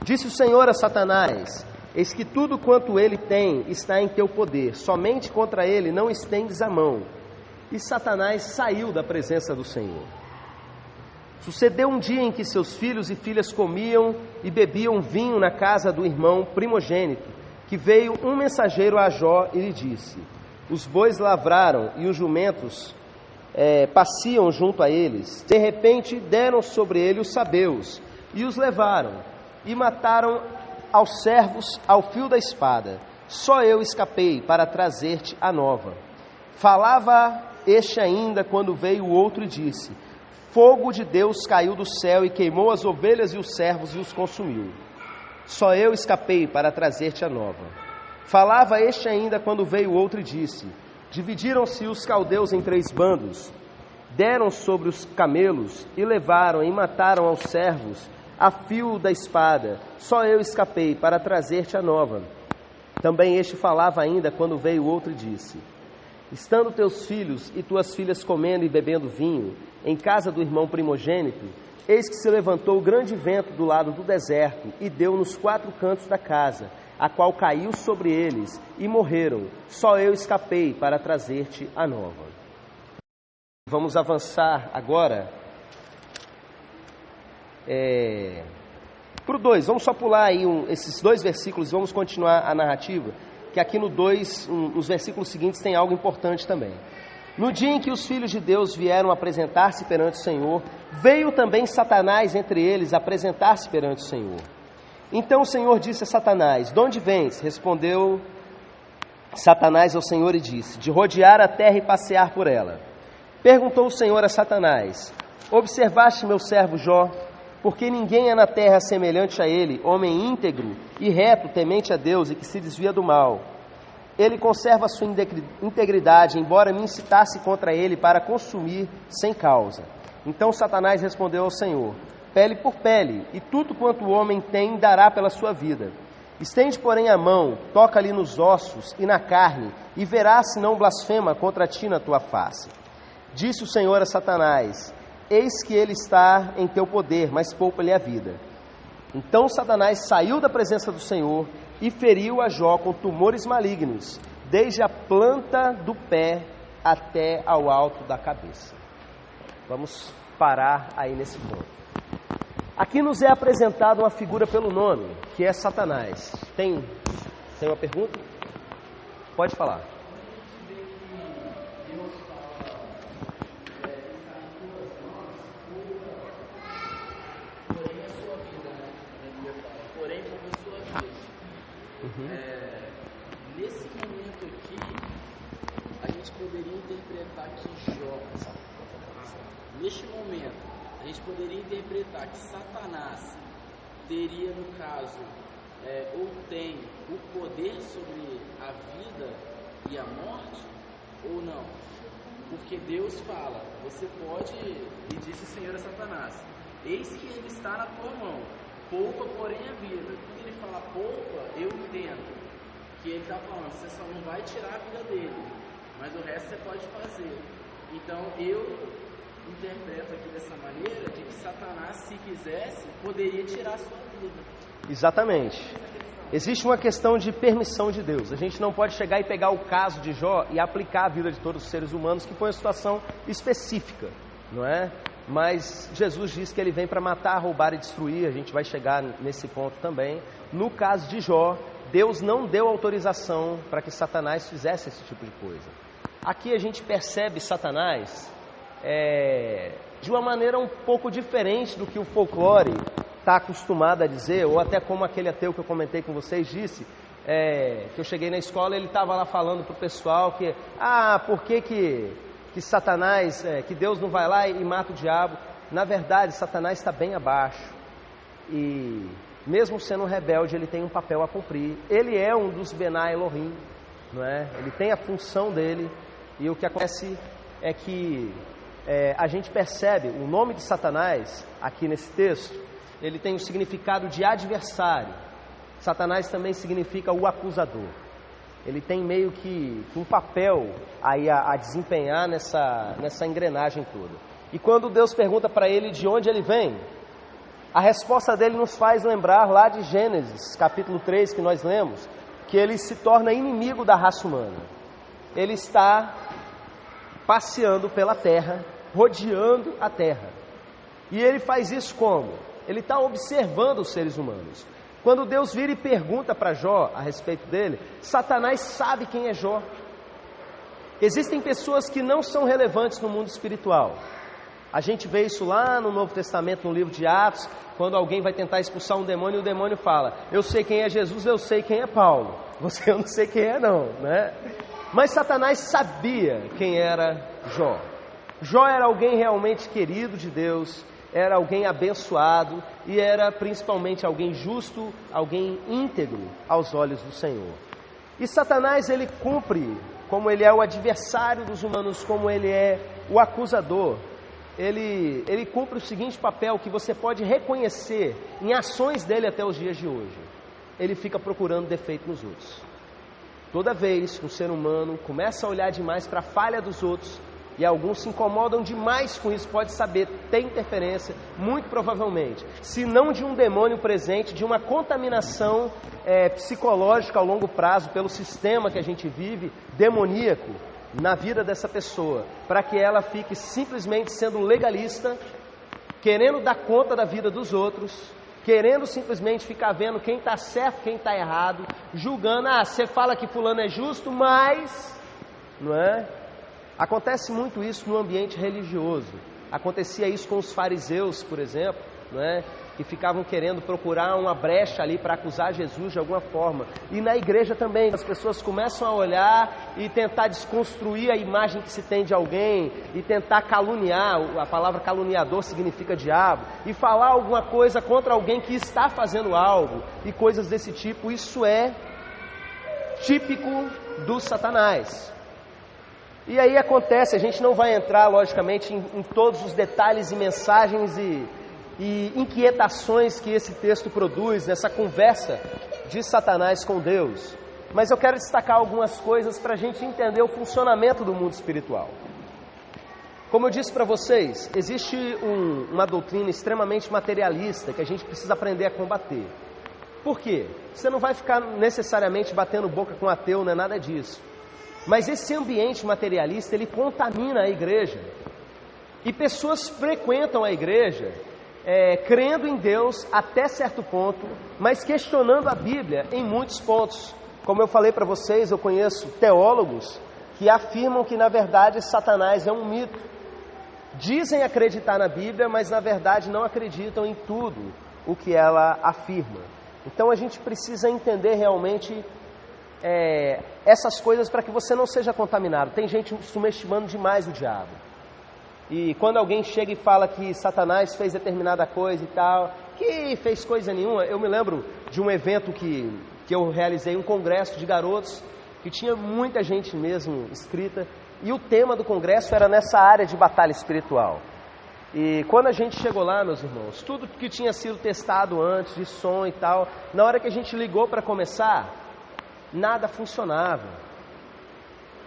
Disse o Senhor a Satanás: eis que tudo quanto ele tem está em teu poder, somente contra ele não estendes a mão. E Satanás saiu da presença do Senhor. Sucedeu um dia em que seus filhos e filhas comiam e bebiam vinho na casa do irmão primogênito, que veio um mensageiro a Jó e lhe disse: os bois lavraram e os jumentos passeam junto a eles. De repente deram sobre ele os sabeus e os levaram, e mataram aos servos ao fio da espada. Só eu escapei para trazer-te a nova. Falava este ainda quando veio o outro e disse: fogo de Deus caiu do céu e queimou as ovelhas e os servos e os consumiu. Só eu escapei para trazer-te a nova. Falava este ainda quando veio o outro e disse: dividiram-se os caldeus em 3 bandos, deram sobre os camelos e levaram e mataram aos servos a fio da espada. Só eu escapei para trazer-te a nova. Também este falava ainda quando veio o outro e disse: estando teus filhos e tuas filhas comendo e bebendo vinho em casa do irmão primogênito, eis que se levantou grande vento do lado do deserto e deu nos 4 cantos da casa, a qual caiu sobre eles e morreram. Só eu escapei para trazer-te a nova. Vamos avançar agora para o 2. Vamos só pular aí esses 2 versículos e vamos continuar a narrativa, que aqui no 2, nos versículos seguintes, tem algo importante também. No dia em que os filhos de Deus vieram apresentar-se perante o Senhor, veio também Satanás entre eles apresentar-se perante o Senhor. Então o Senhor disse a Satanás: de onde vens? Respondeu Satanás ao Senhor e disse: de rodear a terra e passear por ela. Perguntou o Senhor a Satanás: observaste meu servo Jó? Porque ninguém é na terra semelhante a ele, homem íntegro e reto, temente a Deus e que se desvia do mal. ele conserva a sua integridade, embora me incitasse contra ele para consumir sem causa. Então Satanás respondeu ao Senhor: pele por pele, e tudo quanto o homem tem dará pela sua vida. Estende, porém, a mão, toca-lhe nos ossos e na carne, e verás se não blasfema contra ti na tua face. Disse o Senhor a Satanás: eis que ele está em teu poder, mas poupa-lhe a vida. Então Satanás saiu da presença do Senhor e feriu a Jó com tumores malignos, desde a planta do pé até ao alto da cabeça. Vamos parar aí nesse ponto. Aqui nos é apresentada uma figura pelo nome, que é Satanás. Tem uma pergunta? Pode falar. Nesse momento aqui, a gente poderia interpretar que Jó, neste momento, a gente poderia interpretar que Satanás teria, no caso, ou tem o poder sobre a vida e a morte, ou não? Porque Deus fala, você pode, e disse o Senhor a Satanás, eis que ele está na tua mão, poupa, porém, a vida. Quando ele fala poupa, eu entendo que ele está falando, você só não vai tirar a vida dele, mas o resto você pode fazer. Então eu interpreto aqui dessa maneira de que Satanás, se quisesse, poderia tirar a sua vida. Exatamente. Existe uma questão de permissão de Deus. A gente não pode chegar e pegar o caso de Jó e aplicar a vida de todos os seres humanos, que foi uma situação específica, não é? Mas Jesus diz que ele vem para matar, roubar e destruir. A gente vai chegar nesse ponto também. No caso de Jó, Deus não deu autorização para que Satanás fizesse esse tipo de coisa. Aqui a gente percebe Satanás de uma maneira um pouco diferente do que o folclore está acostumado a dizer, ou até como aquele ateu que eu comentei com vocês disse, que eu cheguei na escola e ele estava lá falando para o pessoal que, por que Satanás, que Deus não vai lá e mata o diabo? Na verdade, Satanás está bem abaixo e mesmo sendo um rebelde, ele tem um papel a cumprir. Ele é um dos Benai Elohim, não é? Ele tem a função dele, e o que acontece é que a gente percebe o nome de Satanás aqui nesse texto, ele tem o significado de adversário. Satanás também significa o acusador. Ele tem meio que um papel aí a desempenhar nessa engrenagem toda. E quando Deus pergunta para ele de onde ele vem, a resposta dele nos faz lembrar lá de Gênesis, capítulo 3, que nós lemos, que ele se torna inimigo da raça humana. Ele está passeando pela terra, rodeando a terra. E ele faz isso como? Ele está observando os seres humanos. Quando Deus vira e pergunta para Jó a respeito dele, Satanás sabe quem é Jó. Existem pessoas que não são relevantes no mundo espiritual. A gente vê isso lá no Novo Testamento, no livro de Atos, quando alguém vai tentar expulsar um demônio, e o demônio fala, eu sei quem é Jesus, eu sei quem é Paulo. Você eu não sei quem é não, né? Mas Satanás sabia quem era Jó. Jó era alguém realmente querido de Deus, era alguém abençoado e era principalmente alguém justo, alguém íntegro aos olhos do Senhor. E Satanás, ele cumpre, como ele é o adversário dos humanos, como ele é o acusador, ele cumpre o seguinte papel que você pode reconhecer em ações dele até os dias de hoje. Ele fica procurando defeito nos outros. Toda vez que um ser humano começa a olhar demais para a falha dos outros, e alguns se incomodam demais com isso, pode saber, tem interferência, muito provavelmente, se não de um demônio presente, de uma contaminação psicológica ao longo prazo, pelo sistema que a gente vive, demoníaco, na vida dessa pessoa, para que ela fique simplesmente sendo legalista, querendo dar conta da vida dos outros, querendo simplesmente ficar vendo quem está certo, quem está errado, julgando, você fala que fulano é justo, mas, não é? Acontece muito isso no ambiente religioso. Acontecia isso com os fariseus, por exemplo, não é? Que ficavam querendo procurar uma brecha ali para acusar Jesus de alguma forma. E na igreja também, as pessoas começam a olhar e tentar desconstruir a imagem que se tem de alguém e tentar caluniar, a palavra caluniador significa diabo, e falar alguma coisa contra alguém que está fazendo algo e coisas desse tipo. Isso é típico do Satanás. E aí acontece, a gente não vai entrar, logicamente, em todos os detalhes e mensagens e inquietações que esse texto produz nessa conversa de Satanás com Deus. Mas eu quero destacar algumas coisas para a gente entender o funcionamento do mundo espiritual. Como eu disse para vocês, existe uma doutrina extremamente materialista que a gente precisa aprender a combater. Por quê? Você não vai ficar necessariamente batendo boca com ateu, não é nada disso. Mas esse ambiente materialista, ele contamina a igreja. E pessoas frequentam a igreja, crendo em Deus até certo ponto, mas questionando a Bíblia em muitos pontos. Como eu falei para vocês, eu conheço teólogos que afirmam que, na verdade, Satanás é um mito. Dizem acreditar na Bíblia, mas, na verdade, não acreditam em tudo o que ela afirma. Então, a gente precisa entender realmente essas coisas para que você não seja contaminado. Tem gente subestimando demais o diabo. E quando alguém chega e fala que Satanás fez determinada coisa e tal, que fez coisa nenhuma, eu me lembro de um evento que eu realizei, um congresso de garotos, que tinha muita gente mesmo inscrita, e o tema do congresso era nessa área de batalha espiritual. E quando a gente chegou lá, meus irmãos, tudo que tinha sido testado antes, de som e tal, na hora que a gente ligou para começar, nada funcionava.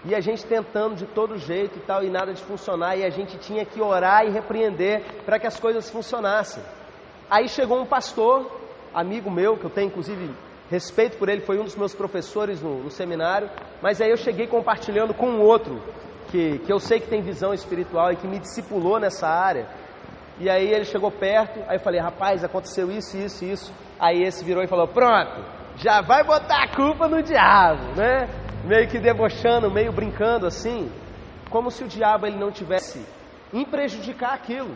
E a gente tentando de todo jeito e tal, e nada de funcionar, e a gente tinha que orar e repreender para que as coisas funcionassem. Aí chegou um pastor, amigo meu, que eu tenho inclusive respeito por ele, foi um dos meus professores no seminário, mas aí eu cheguei compartilhando com um outro, que eu sei que tem visão espiritual e que me discipulou nessa área. E aí ele chegou perto, aí eu falei, rapaz, aconteceu isso, isso, isso. Aí esse virou e falou, pronto, já vai botar a culpa no diabo, né? Meio que debochando, meio brincando assim, como se o diabo ele não tivesse em prejudicar aquilo.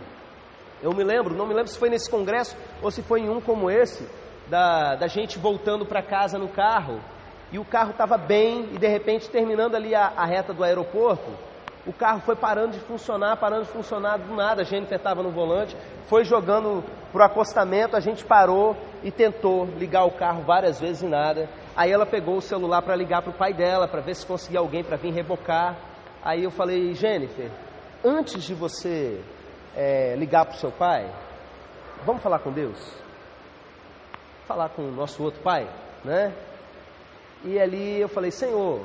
Eu não me lembro se foi nesse congresso ou se foi em um como esse, da gente voltando para casa no carro, e o carro estava bem, e de repente terminando ali a reta do aeroporto, o carro foi parando de funcionar do nada. A Jennifer estava no volante, foi jogando para o acostamento, a gente parou e tentou ligar o carro várias vezes e nada. Aí ela pegou o celular para ligar para o pai dela, para ver se conseguia alguém para vir rebocar. Aí eu falei, Jennifer, antes de você ligar para o seu pai, vamos falar com Deus? Falar com o nosso outro pai, né? E ali eu falei, Senhor,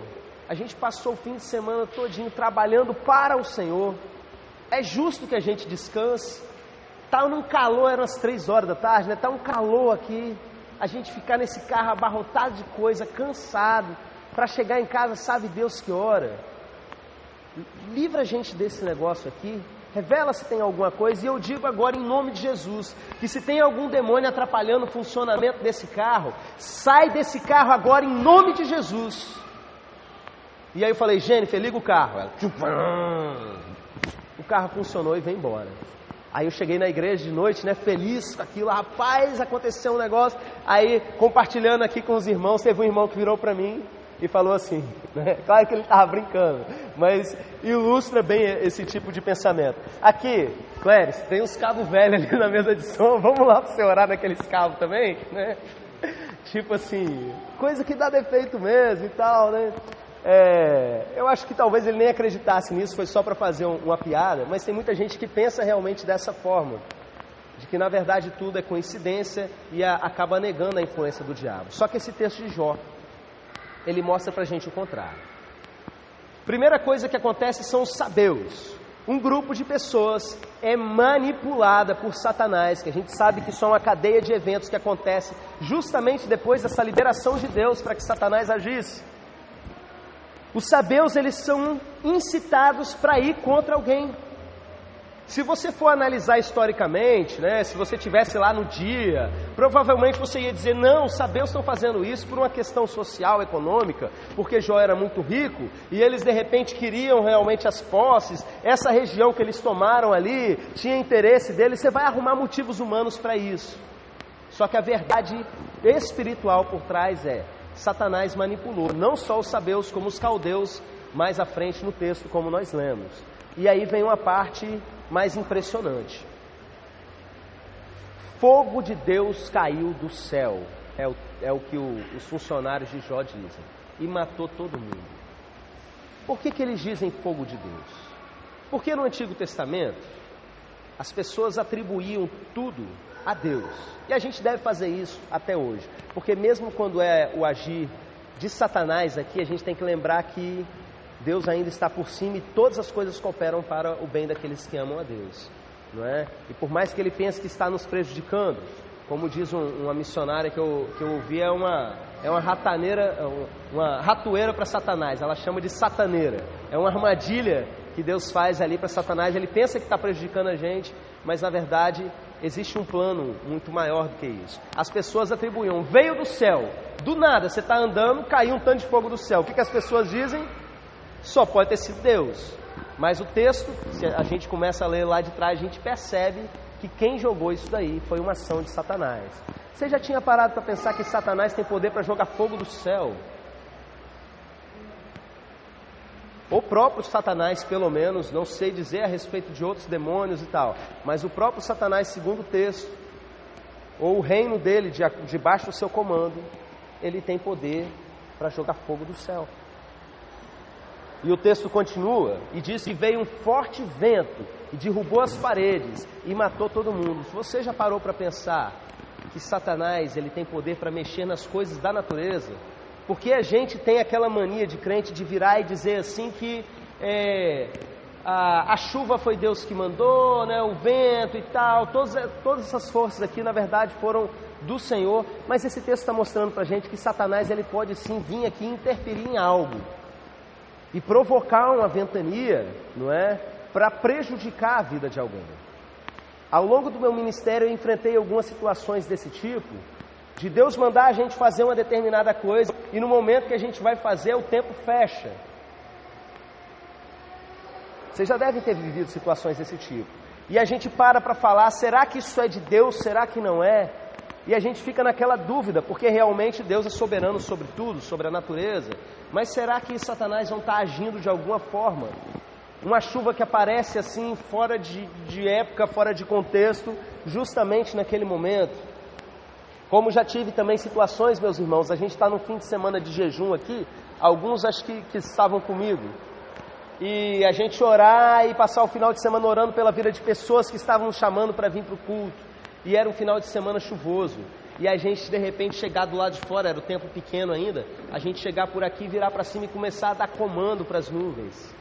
a gente passou o fim de semana todinho trabalhando para o Senhor, é justo que a gente descanse. Tá num calor, eram as 3 horas da tarde, né? Tá um calor aqui, a gente ficar nesse carro abarrotado de coisa, cansado, para chegar em casa, sabe Deus que hora. Livra a gente desse negócio aqui, revela se tem alguma coisa, e eu digo agora em nome de Jesus, que se tem algum demônio atrapalhando o funcionamento desse carro, sai desse carro agora em nome de Jesus. E aí eu falei, Jennifer, liga o carro. Ela, o carro funcionou e veio embora. Aí eu cheguei na igreja de noite, né, feliz com aquilo, rapaz, aconteceu um negócio. Aí, compartilhando aqui com os irmãos, teve um irmão que virou para mim e falou assim, né? Claro que ele estava brincando, mas ilustra bem esse tipo de pensamento. Aqui, Cléris, tem uns cabos velhos ali na mesa de som, vamos lá para você orar naqueles cabos também, né? Tipo assim, coisa que dá defeito mesmo e tal, né? Eu acho que talvez ele nem acreditasse nisso, foi só para fazer uma piada, mas tem muita gente que pensa realmente dessa forma, de que na verdade tudo é coincidência e acaba negando a influência do diabo. Só que esse texto de Jó, ele mostra pra gente o contrário. Primeira coisa que acontece são os sabeus. Um grupo de pessoas é manipulada por Satanás, que a gente sabe que são uma cadeia de eventos que acontece justamente depois dessa liberação de Deus para que Satanás agisse. Os sabeus, eles são incitados para ir contra alguém. Se você for analisar historicamente, né, se você estivesse lá no dia, provavelmente você ia dizer, não, os sabeus estão fazendo isso por uma questão social, econômica, porque Jó era muito rico, e eles de repente queriam realmente as posses, essa região que eles tomaram ali, tinha interesse deles, você vai arrumar motivos humanos para isso. Só que a verdade espiritual por trás Satanás manipulou, não só os sabeus, como os caldeus, mais à frente no texto, como nós lemos. E aí vem uma parte mais impressionante. Fogo de Deus caiu do céu, é o que os funcionários de Jó dizem, e matou todo mundo. Por que eles dizem fogo de Deus? Porque no Antigo Testamento as pessoas atribuíam tudo a Deus. E a gente deve fazer isso até hoje. Porque mesmo quando é o agir de Satanás aqui, a gente tem que lembrar que Deus ainda está por cima e todas as coisas cooperam para o bem daqueles que amam a Deus, não é? E por mais que ele pense que está nos prejudicando, como diz uma missionária que eu ouvi, é uma ratoeira para Satanás, ela chama de sataneira. É uma armadilha que Deus faz ali para Satanás. Ele pensa que está prejudicando a gente, mas na verdade existe um plano muito maior do que isso. As pessoas atribuíam, veio do céu, do nada, você está andando, caiu um tanto de fogo do céu. O que as pessoas dizem? Só pode ter sido Deus. Mas o texto, se a gente começa a ler lá de trás, a gente percebe que quem jogou isso daí foi uma ação de Satanás. Você já tinha parado para pensar que Satanás tem poder para jogar fogo do céu? O próprio Satanás, pelo menos, não sei dizer a respeito de outros demônios e tal, mas o próprio Satanás, segundo o texto, ou o reino dele, debaixo do seu comando, ele tem poder para jogar fogo do céu. E o texto continua e diz que veio um forte vento e derrubou as paredes e matou todo mundo. Se você já parou para pensar que Satanás ele tem poder para mexer nas coisas da natureza, porque a gente tem aquela mania de crente de virar e dizer assim que a chuva foi Deus que mandou, né, o vento e tal, todas essas forças aqui na verdade foram do Senhor, mas esse texto está mostrando para a gente que Satanás ele pode sim vir aqui e interferir em algo e provocar uma ventania, não é, para prejudicar a vida de alguém. Ao longo do meu ministério eu enfrentei algumas situações desse tipo, de Deus mandar a gente fazer uma determinada coisa e no momento que a gente vai fazer o tempo fecha. Vocês já devem ter vivido situações desse tipo. E a gente para falar, será que isso é de Deus, será que não é? E a gente fica naquela dúvida, porque realmente Deus é soberano sobre tudo, sobre a natureza. Mas será que Satanás não está agindo de alguma forma? Uma chuva que aparece assim, fora de época, fora de contexto, justamente naquele momento. Como já tive também situações, meus irmãos, a gente está no fim de semana de jejum aqui, alguns acho que estavam comigo. E a gente orar e passar o final de semana orando pela vida de pessoas que estavam nos chamando para vir para o culto. E era um final de semana chuvoso. E a gente de repente chegar do lado de fora, era o tempo pequeno ainda, a gente chegar por aqui, virar para cima e começar a dar comando para as nuvens.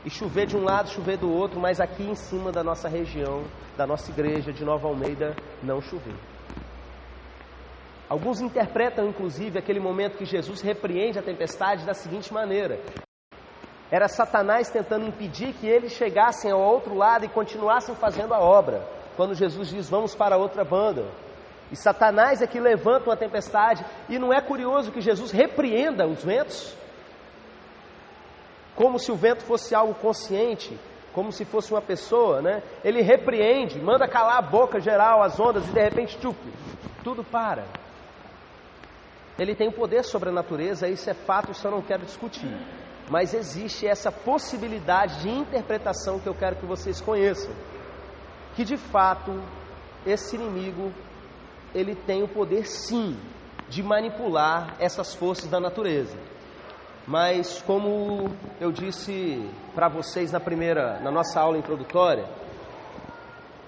E chover de um lado, chover do outro, mas aqui em cima da nossa região, da nossa igreja de Nova Almeida, não chover. Alguns interpretam inclusive aquele momento que Jesus repreende a tempestade da seguinte maneira: era Satanás tentando impedir que eles chegassem ao outro lado e continuassem fazendo a obra. Quando Jesus diz, vamos para outra banda. E Satanás é que levanta uma tempestade. E não é curioso que Jesus repreenda os ventos? Como se o vento fosse algo consciente, como se fosse uma pessoa, né? Ele repreende, manda calar a boca geral, as ondas, e de repente, tudo para. Ele tem poder sobre a natureza, isso é fato, isso eu não quero discutir. Mas existe essa possibilidade de interpretação que eu quero que vocês conheçam. Que de fato, esse inimigo, ele tem o poder sim, de manipular essas forças da natureza. Mas como eu disse para vocês na nossa aula introdutória,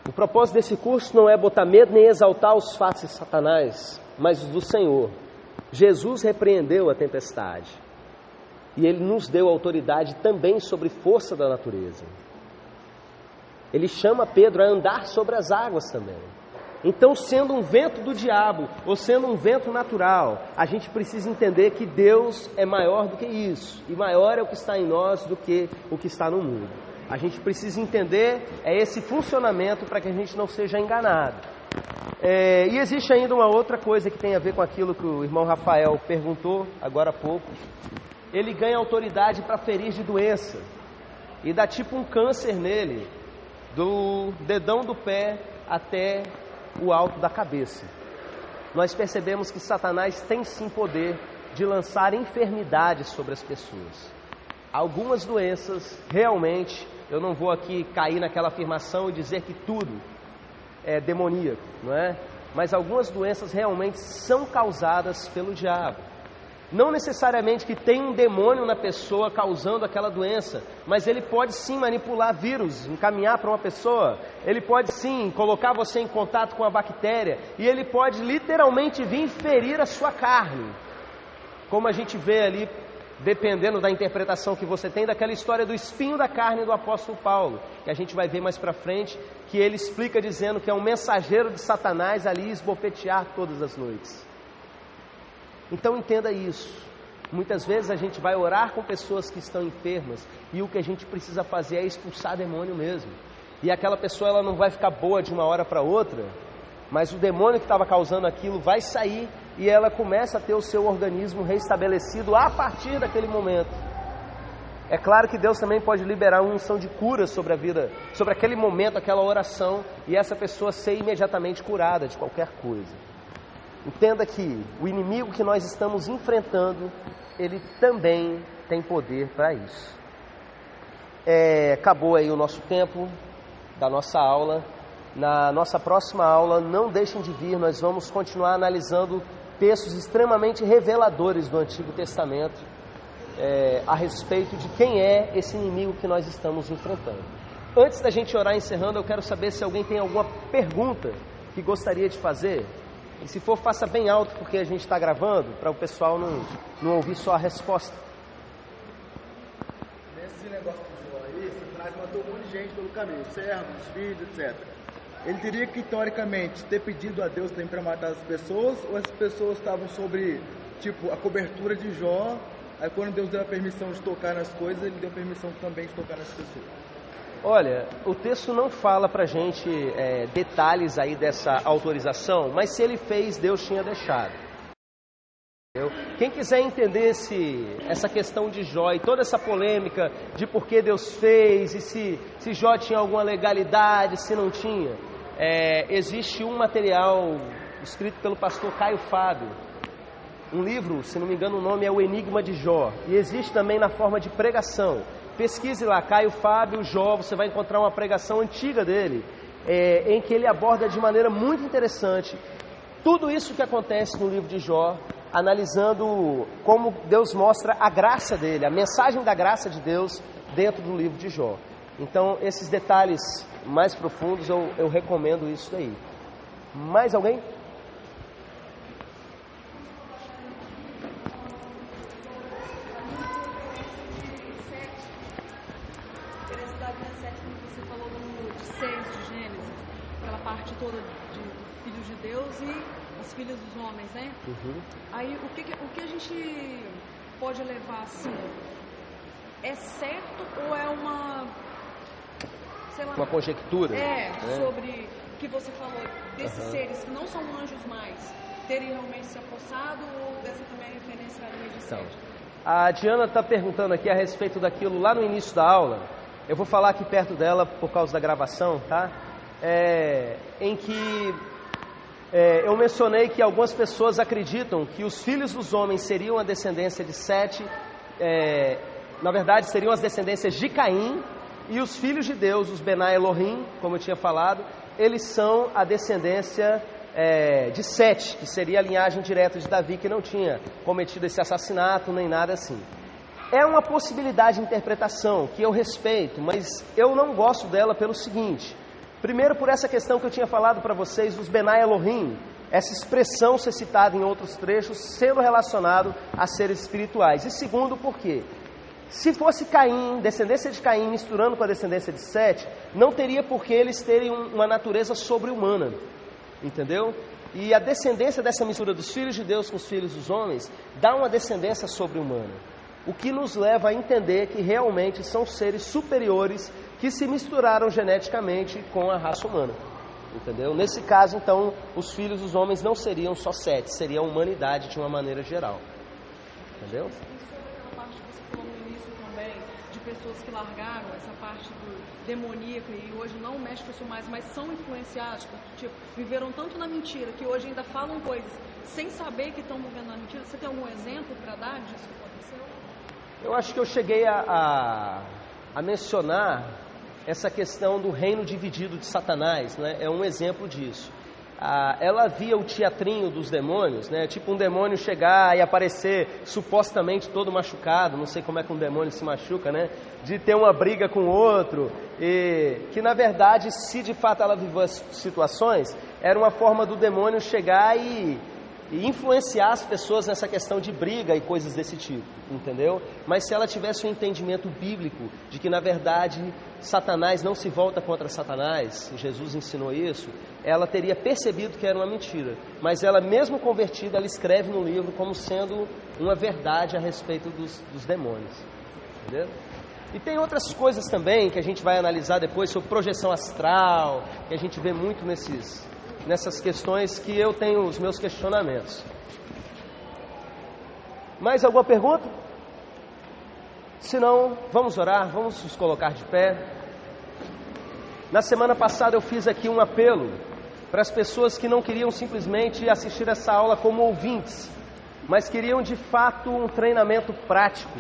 o propósito desse curso não é botar medo nem exaltar os fatos de Satanás, mas os do Senhor. Jesus repreendeu a tempestade. E Ele nos deu autoridade também sobre força da natureza. Ele chama Pedro a andar sobre as águas também. Então, sendo um vento do diabo, ou sendo um vento natural, a gente precisa entender que Deus é maior do que isso. E maior é o que está em nós do que o que está no mundo. A gente precisa entender esse funcionamento para que a gente não seja enganado. E existe ainda uma outra coisa que tem a ver com aquilo que o irmão Rafael perguntou agora há pouco. Ele ganha autoridade para ferir de doença. E dá tipo um câncer nele, do dedão do pé até o alto da cabeça. Nós percebemos que Satanás tem sim poder de lançar enfermidades sobre as pessoas. Algumas doenças, realmente, eu não vou aqui cair naquela afirmação e dizer que tudo é demoníaco, não é? Mas algumas doenças realmente são causadas pelo diabo. Não necessariamente que tem um demônio na pessoa causando aquela doença, mas ele pode sim manipular vírus, encaminhar para uma pessoa, ele pode sim colocar você em contato com a bactéria, e ele pode literalmente vir ferir a sua carne, como a gente vê ali, dependendo da interpretação que você tem, daquela história do espinho da carne do apóstolo Paulo, que a gente vai ver mais para frente, que ele explica dizendo que é um mensageiro de Satanás ali esbofetear todas as noites. Então entenda isso. Muitas vezes a gente vai orar com pessoas que estão enfermas e o que a gente precisa fazer é expulsar demônio mesmo. E aquela pessoa ela não vai ficar boa de uma hora para outra, mas o demônio que estava causando aquilo vai sair e ela começa a ter o seu organismo restabelecido a partir daquele momento. É claro que Deus também pode liberar uma unção de cura sobre a vida, sobre aquele momento, aquela oração, e essa pessoa ser imediatamente curada de qualquer coisa. Entenda que o inimigo que nós estamos enfrentando, ele também tem poder para isso. Acabou aí o nosso tempo da nossa aula. Na nossa próxima aula, não deixem de vir, nós vamos continuar analisando textos extremamente reveladores do Antigo Testamento a respeito de quem é esse inimigo que nós estamos enfrentando. Antes da gente orar encerrando, eu quero saber se alguém tem alguma pergunta que gostaria de fazer. E se for, faça bem alto, porque a gente está gravando, para o pessoal não ouvir só a resposta. Nesse negócio do Jó aí, Satanás matou um monte de gente pelo caminho, servos, filhos, etc. Ele teria que, teoricamente, ter pedido a Deus também para matar as pessoas, ou as pessoas estavam sobre, tipo, a cobertura de Jó, aí quando Deus deu a permissão de tocar nas coisas, ele deu a permissão também de tocar nas pessoas? Olha, o texto não fala pra gente detalhes aí dessa autorização, mas se ele fez, Deus tinha deixado. Entendeu? Quem quiser entender essa questão de Jó e toda essa polêmica de por que Deus fez e se Jó tinha alguma legalidade, se não tinha, existe um material escrito pelo pastor Caio Fábio, um livro, se não me engano o nome é O Enigma de Jó, e existe também na forma de pregação. Pesquise lá, Caio Fábio, Jó, você vai encontrar uma pregação antiga dele, em que ele aborda de maneira muito interessante tudo isso que acontece no livro de Jó, analisando como Deus mostra a graça dele, a mensagem da graça de Deus dentro do livro de Jó. Então, esses detalhes mais profundos, eu recomendo isso daí. Mais alguém? Parte toda de filhos de Deus e os filhos dos homens, né? Uhum. Aí o que a gente pode levar assim? É certo ou é uma, sei lá, uma conjectura? Sobre o que você falou desses seres que não são anjos mais terem realmente se apossado, ou dessa também referência à linha de sete? A Diana está perguntando aqui a respeito daquilo lá no início da aula. Eu vou falar aqui perto dela por causa da gravação, tá? Em que eu mencionei que algumas pessoas acreditam que os filhos dos homens seriam a descendência de Sete, na verdade seriam as descendências de Caim, e os filhos de Deus, os Benai Elohim, como eu tinha falado, eles são a descendência de Sete, que seria a linhagem direta de Davi, que não tinha cometido esse assassinato nem nada assim. É uma possibilidade de interpretação que eu respeito, mas eu não gosto dela pelo seguinte. Primeiro, por essa questão que eu tinha falado para vocês, dos Benai Elohim, essa expressão ser citada em outros trechos, sendo relacionado a seres espirituais. E segundo, por quê? Se fosse Caim, descendência de Caim, misturando com a descendência de Sete, não teria por que eles terem uma natureza sobre-humana, entendeu? E a descendência dessa mistura dos filhos de Deus com os filhos dos homens, dá uma descendência sobre-humana. O que nos leva a entender que realmente são seres superiores que se misturaram geneticamente com a raça humana, entendeu? Nesse caso, então, os filhos dos homens não seriam só Sete, seria a humanidade de uma maneira geral, entendeu? E sobre aquela parte que você falou no início também, de pessoas que largaram essa parte do demoníaco e hoje não mexem com isso mais, mas são influenciados, tipo, viveram tanto na mentira que hoje ainda falam coisas sem saber que estão vivendo na mentira. Você tem algum exemplo para dar disso que aconteceu? Eu acho que eu cheguei a mencionar essa questão do reino dividido de Satanás, né? É um exemplo disso. ela via o teatrinho dos demônios, né? Tipo um demônio chegar e aparecer supostamente todo machucado, não sei como é que um demônio se machuca, né? De ter uma briga com o outro, e que na verdade, se de fato ela viveu as situações, era uma forma do demônio chegar e influenciar as pessoas nessa questão de briga e coisas desse tipo, entendeu? Mas se ela tivesse um entendimento bíblico de que na verdade Satanás não se volta contra Satanás, Jesus ensinou isso, ela teria percebido que era uma mentira, mas ela mesmo convertida, ela escreve no livro como sendo uma verdade a respeito dos demônios, entendeu? E tem outras coisas também que a gente vai analisar depois sobre projeção astral, que a gente vê muito nessas questões que eu tenho os meus questionamentos. Mais alguma pergunta? Se não, vamos orar, vamos nos colocar de pé. Na semana passada eu fiz aqui um apelo para as pessoas que não queriam simplesmente assistir essa aula como ouvintes, mas queriam de fato um treinamento prático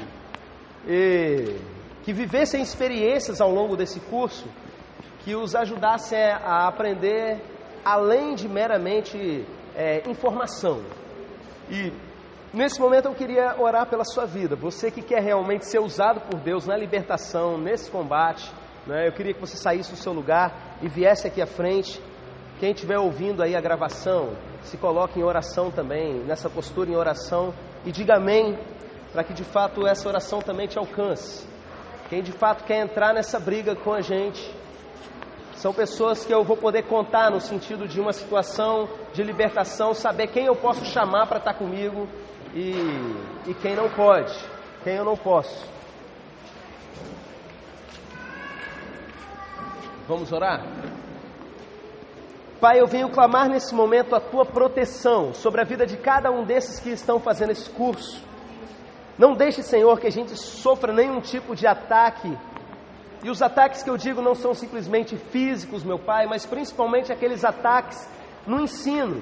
e que vivessem experiências ao longo desse curso que os ajudassem a aprender além de meramente informação. E nesse momento eu queria orar pela sua vida, você que quer realmente ser usado por Deus na libertação, nesse combate, né? Eu queria que você saísse do seu lugar e viesse aqui à frente. Quem estiver ouvindo aí a gravação, se coloque em oração também, nessa postura em oração, e diga amém, para que de fato essa oração também te alcance. Quem de fato quer entrar nessa briga com a gente, são pessoas que eu vou poder contar no sentido de uma situação de libertação, saber quem eu posso chamar para estar comigo e quem não pode, quem eu não posso. Vamos orar? Pai, eu venho clamar nesse momento a Tua proteção sobre a vida de cada um desses que estão fazendo esse curso. Não deixe, Senhor, que a gente sofra nenhum tipo de ataque. E os ataques que eu digo não são simplesmente físicos, meu Pai, mas principalmente aqueles ataques no ensino.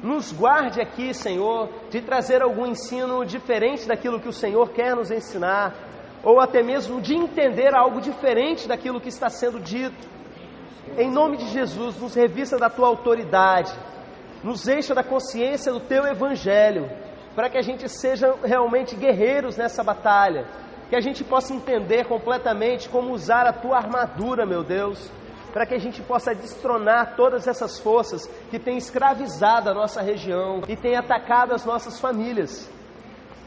Nos guarde aqui, Senhor, de trazer algum ensino diferente daquilo que o Senhor quer nos ensinar, ou até mesmo de entender algo diferente daquilo que está sendo dito. Em nome de Jesus, nos revista da Tua autoridade, nos encha da consciência do Teu Evangelho, para que a gente seja realmente guerreiros nessa batalha, que a gente possa entender completamente como usar a Tua armadura, meu Deus, para que a gente possa destronar todas essas forças que têm escravizado a nossa região e têm atacado as nossas famílias.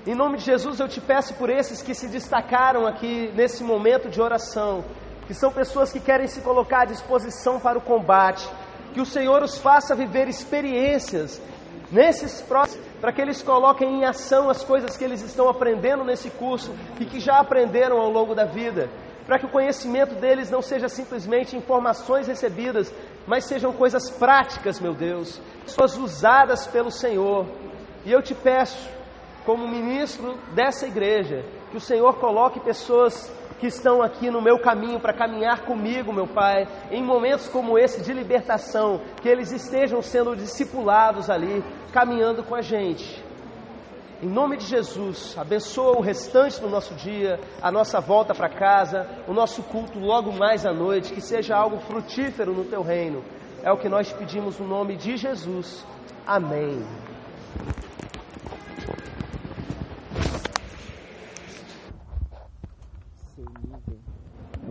Em nome de Jesus, eu te peço por esses que se destacaram aqui nesse momento de oração, que são pessoas que querem se colocar à disposição para o combate, que o Senhor os faça viver experiências nesses próximos, para que eles coloquem em ação as coisas que eles estão aprendendo nesse curso e que já aprenderam ao longo da vida, para que o conhecimento deles não seja simplesmente informações recebidas, mas sejam coisas práticas, meu Deus, pessoas usadas pelo Senhor. E eu te peço, como ministro dessa igreja, que o Senhor coloque pessoas que estão aqui no meu caminho para caminhar comigo, meu Pai, em momentos como esse de libertação, que eles estejam sendo discipulados ali, caminhando com a gente. Em nome de Jesus, abençoa o restante do nosso dia, a nossa volta para casa, o nosso culto logo mais à noite, que seja algo frutífero no Teu reino. É o que nós pedimos no nome de Jesus. Amém.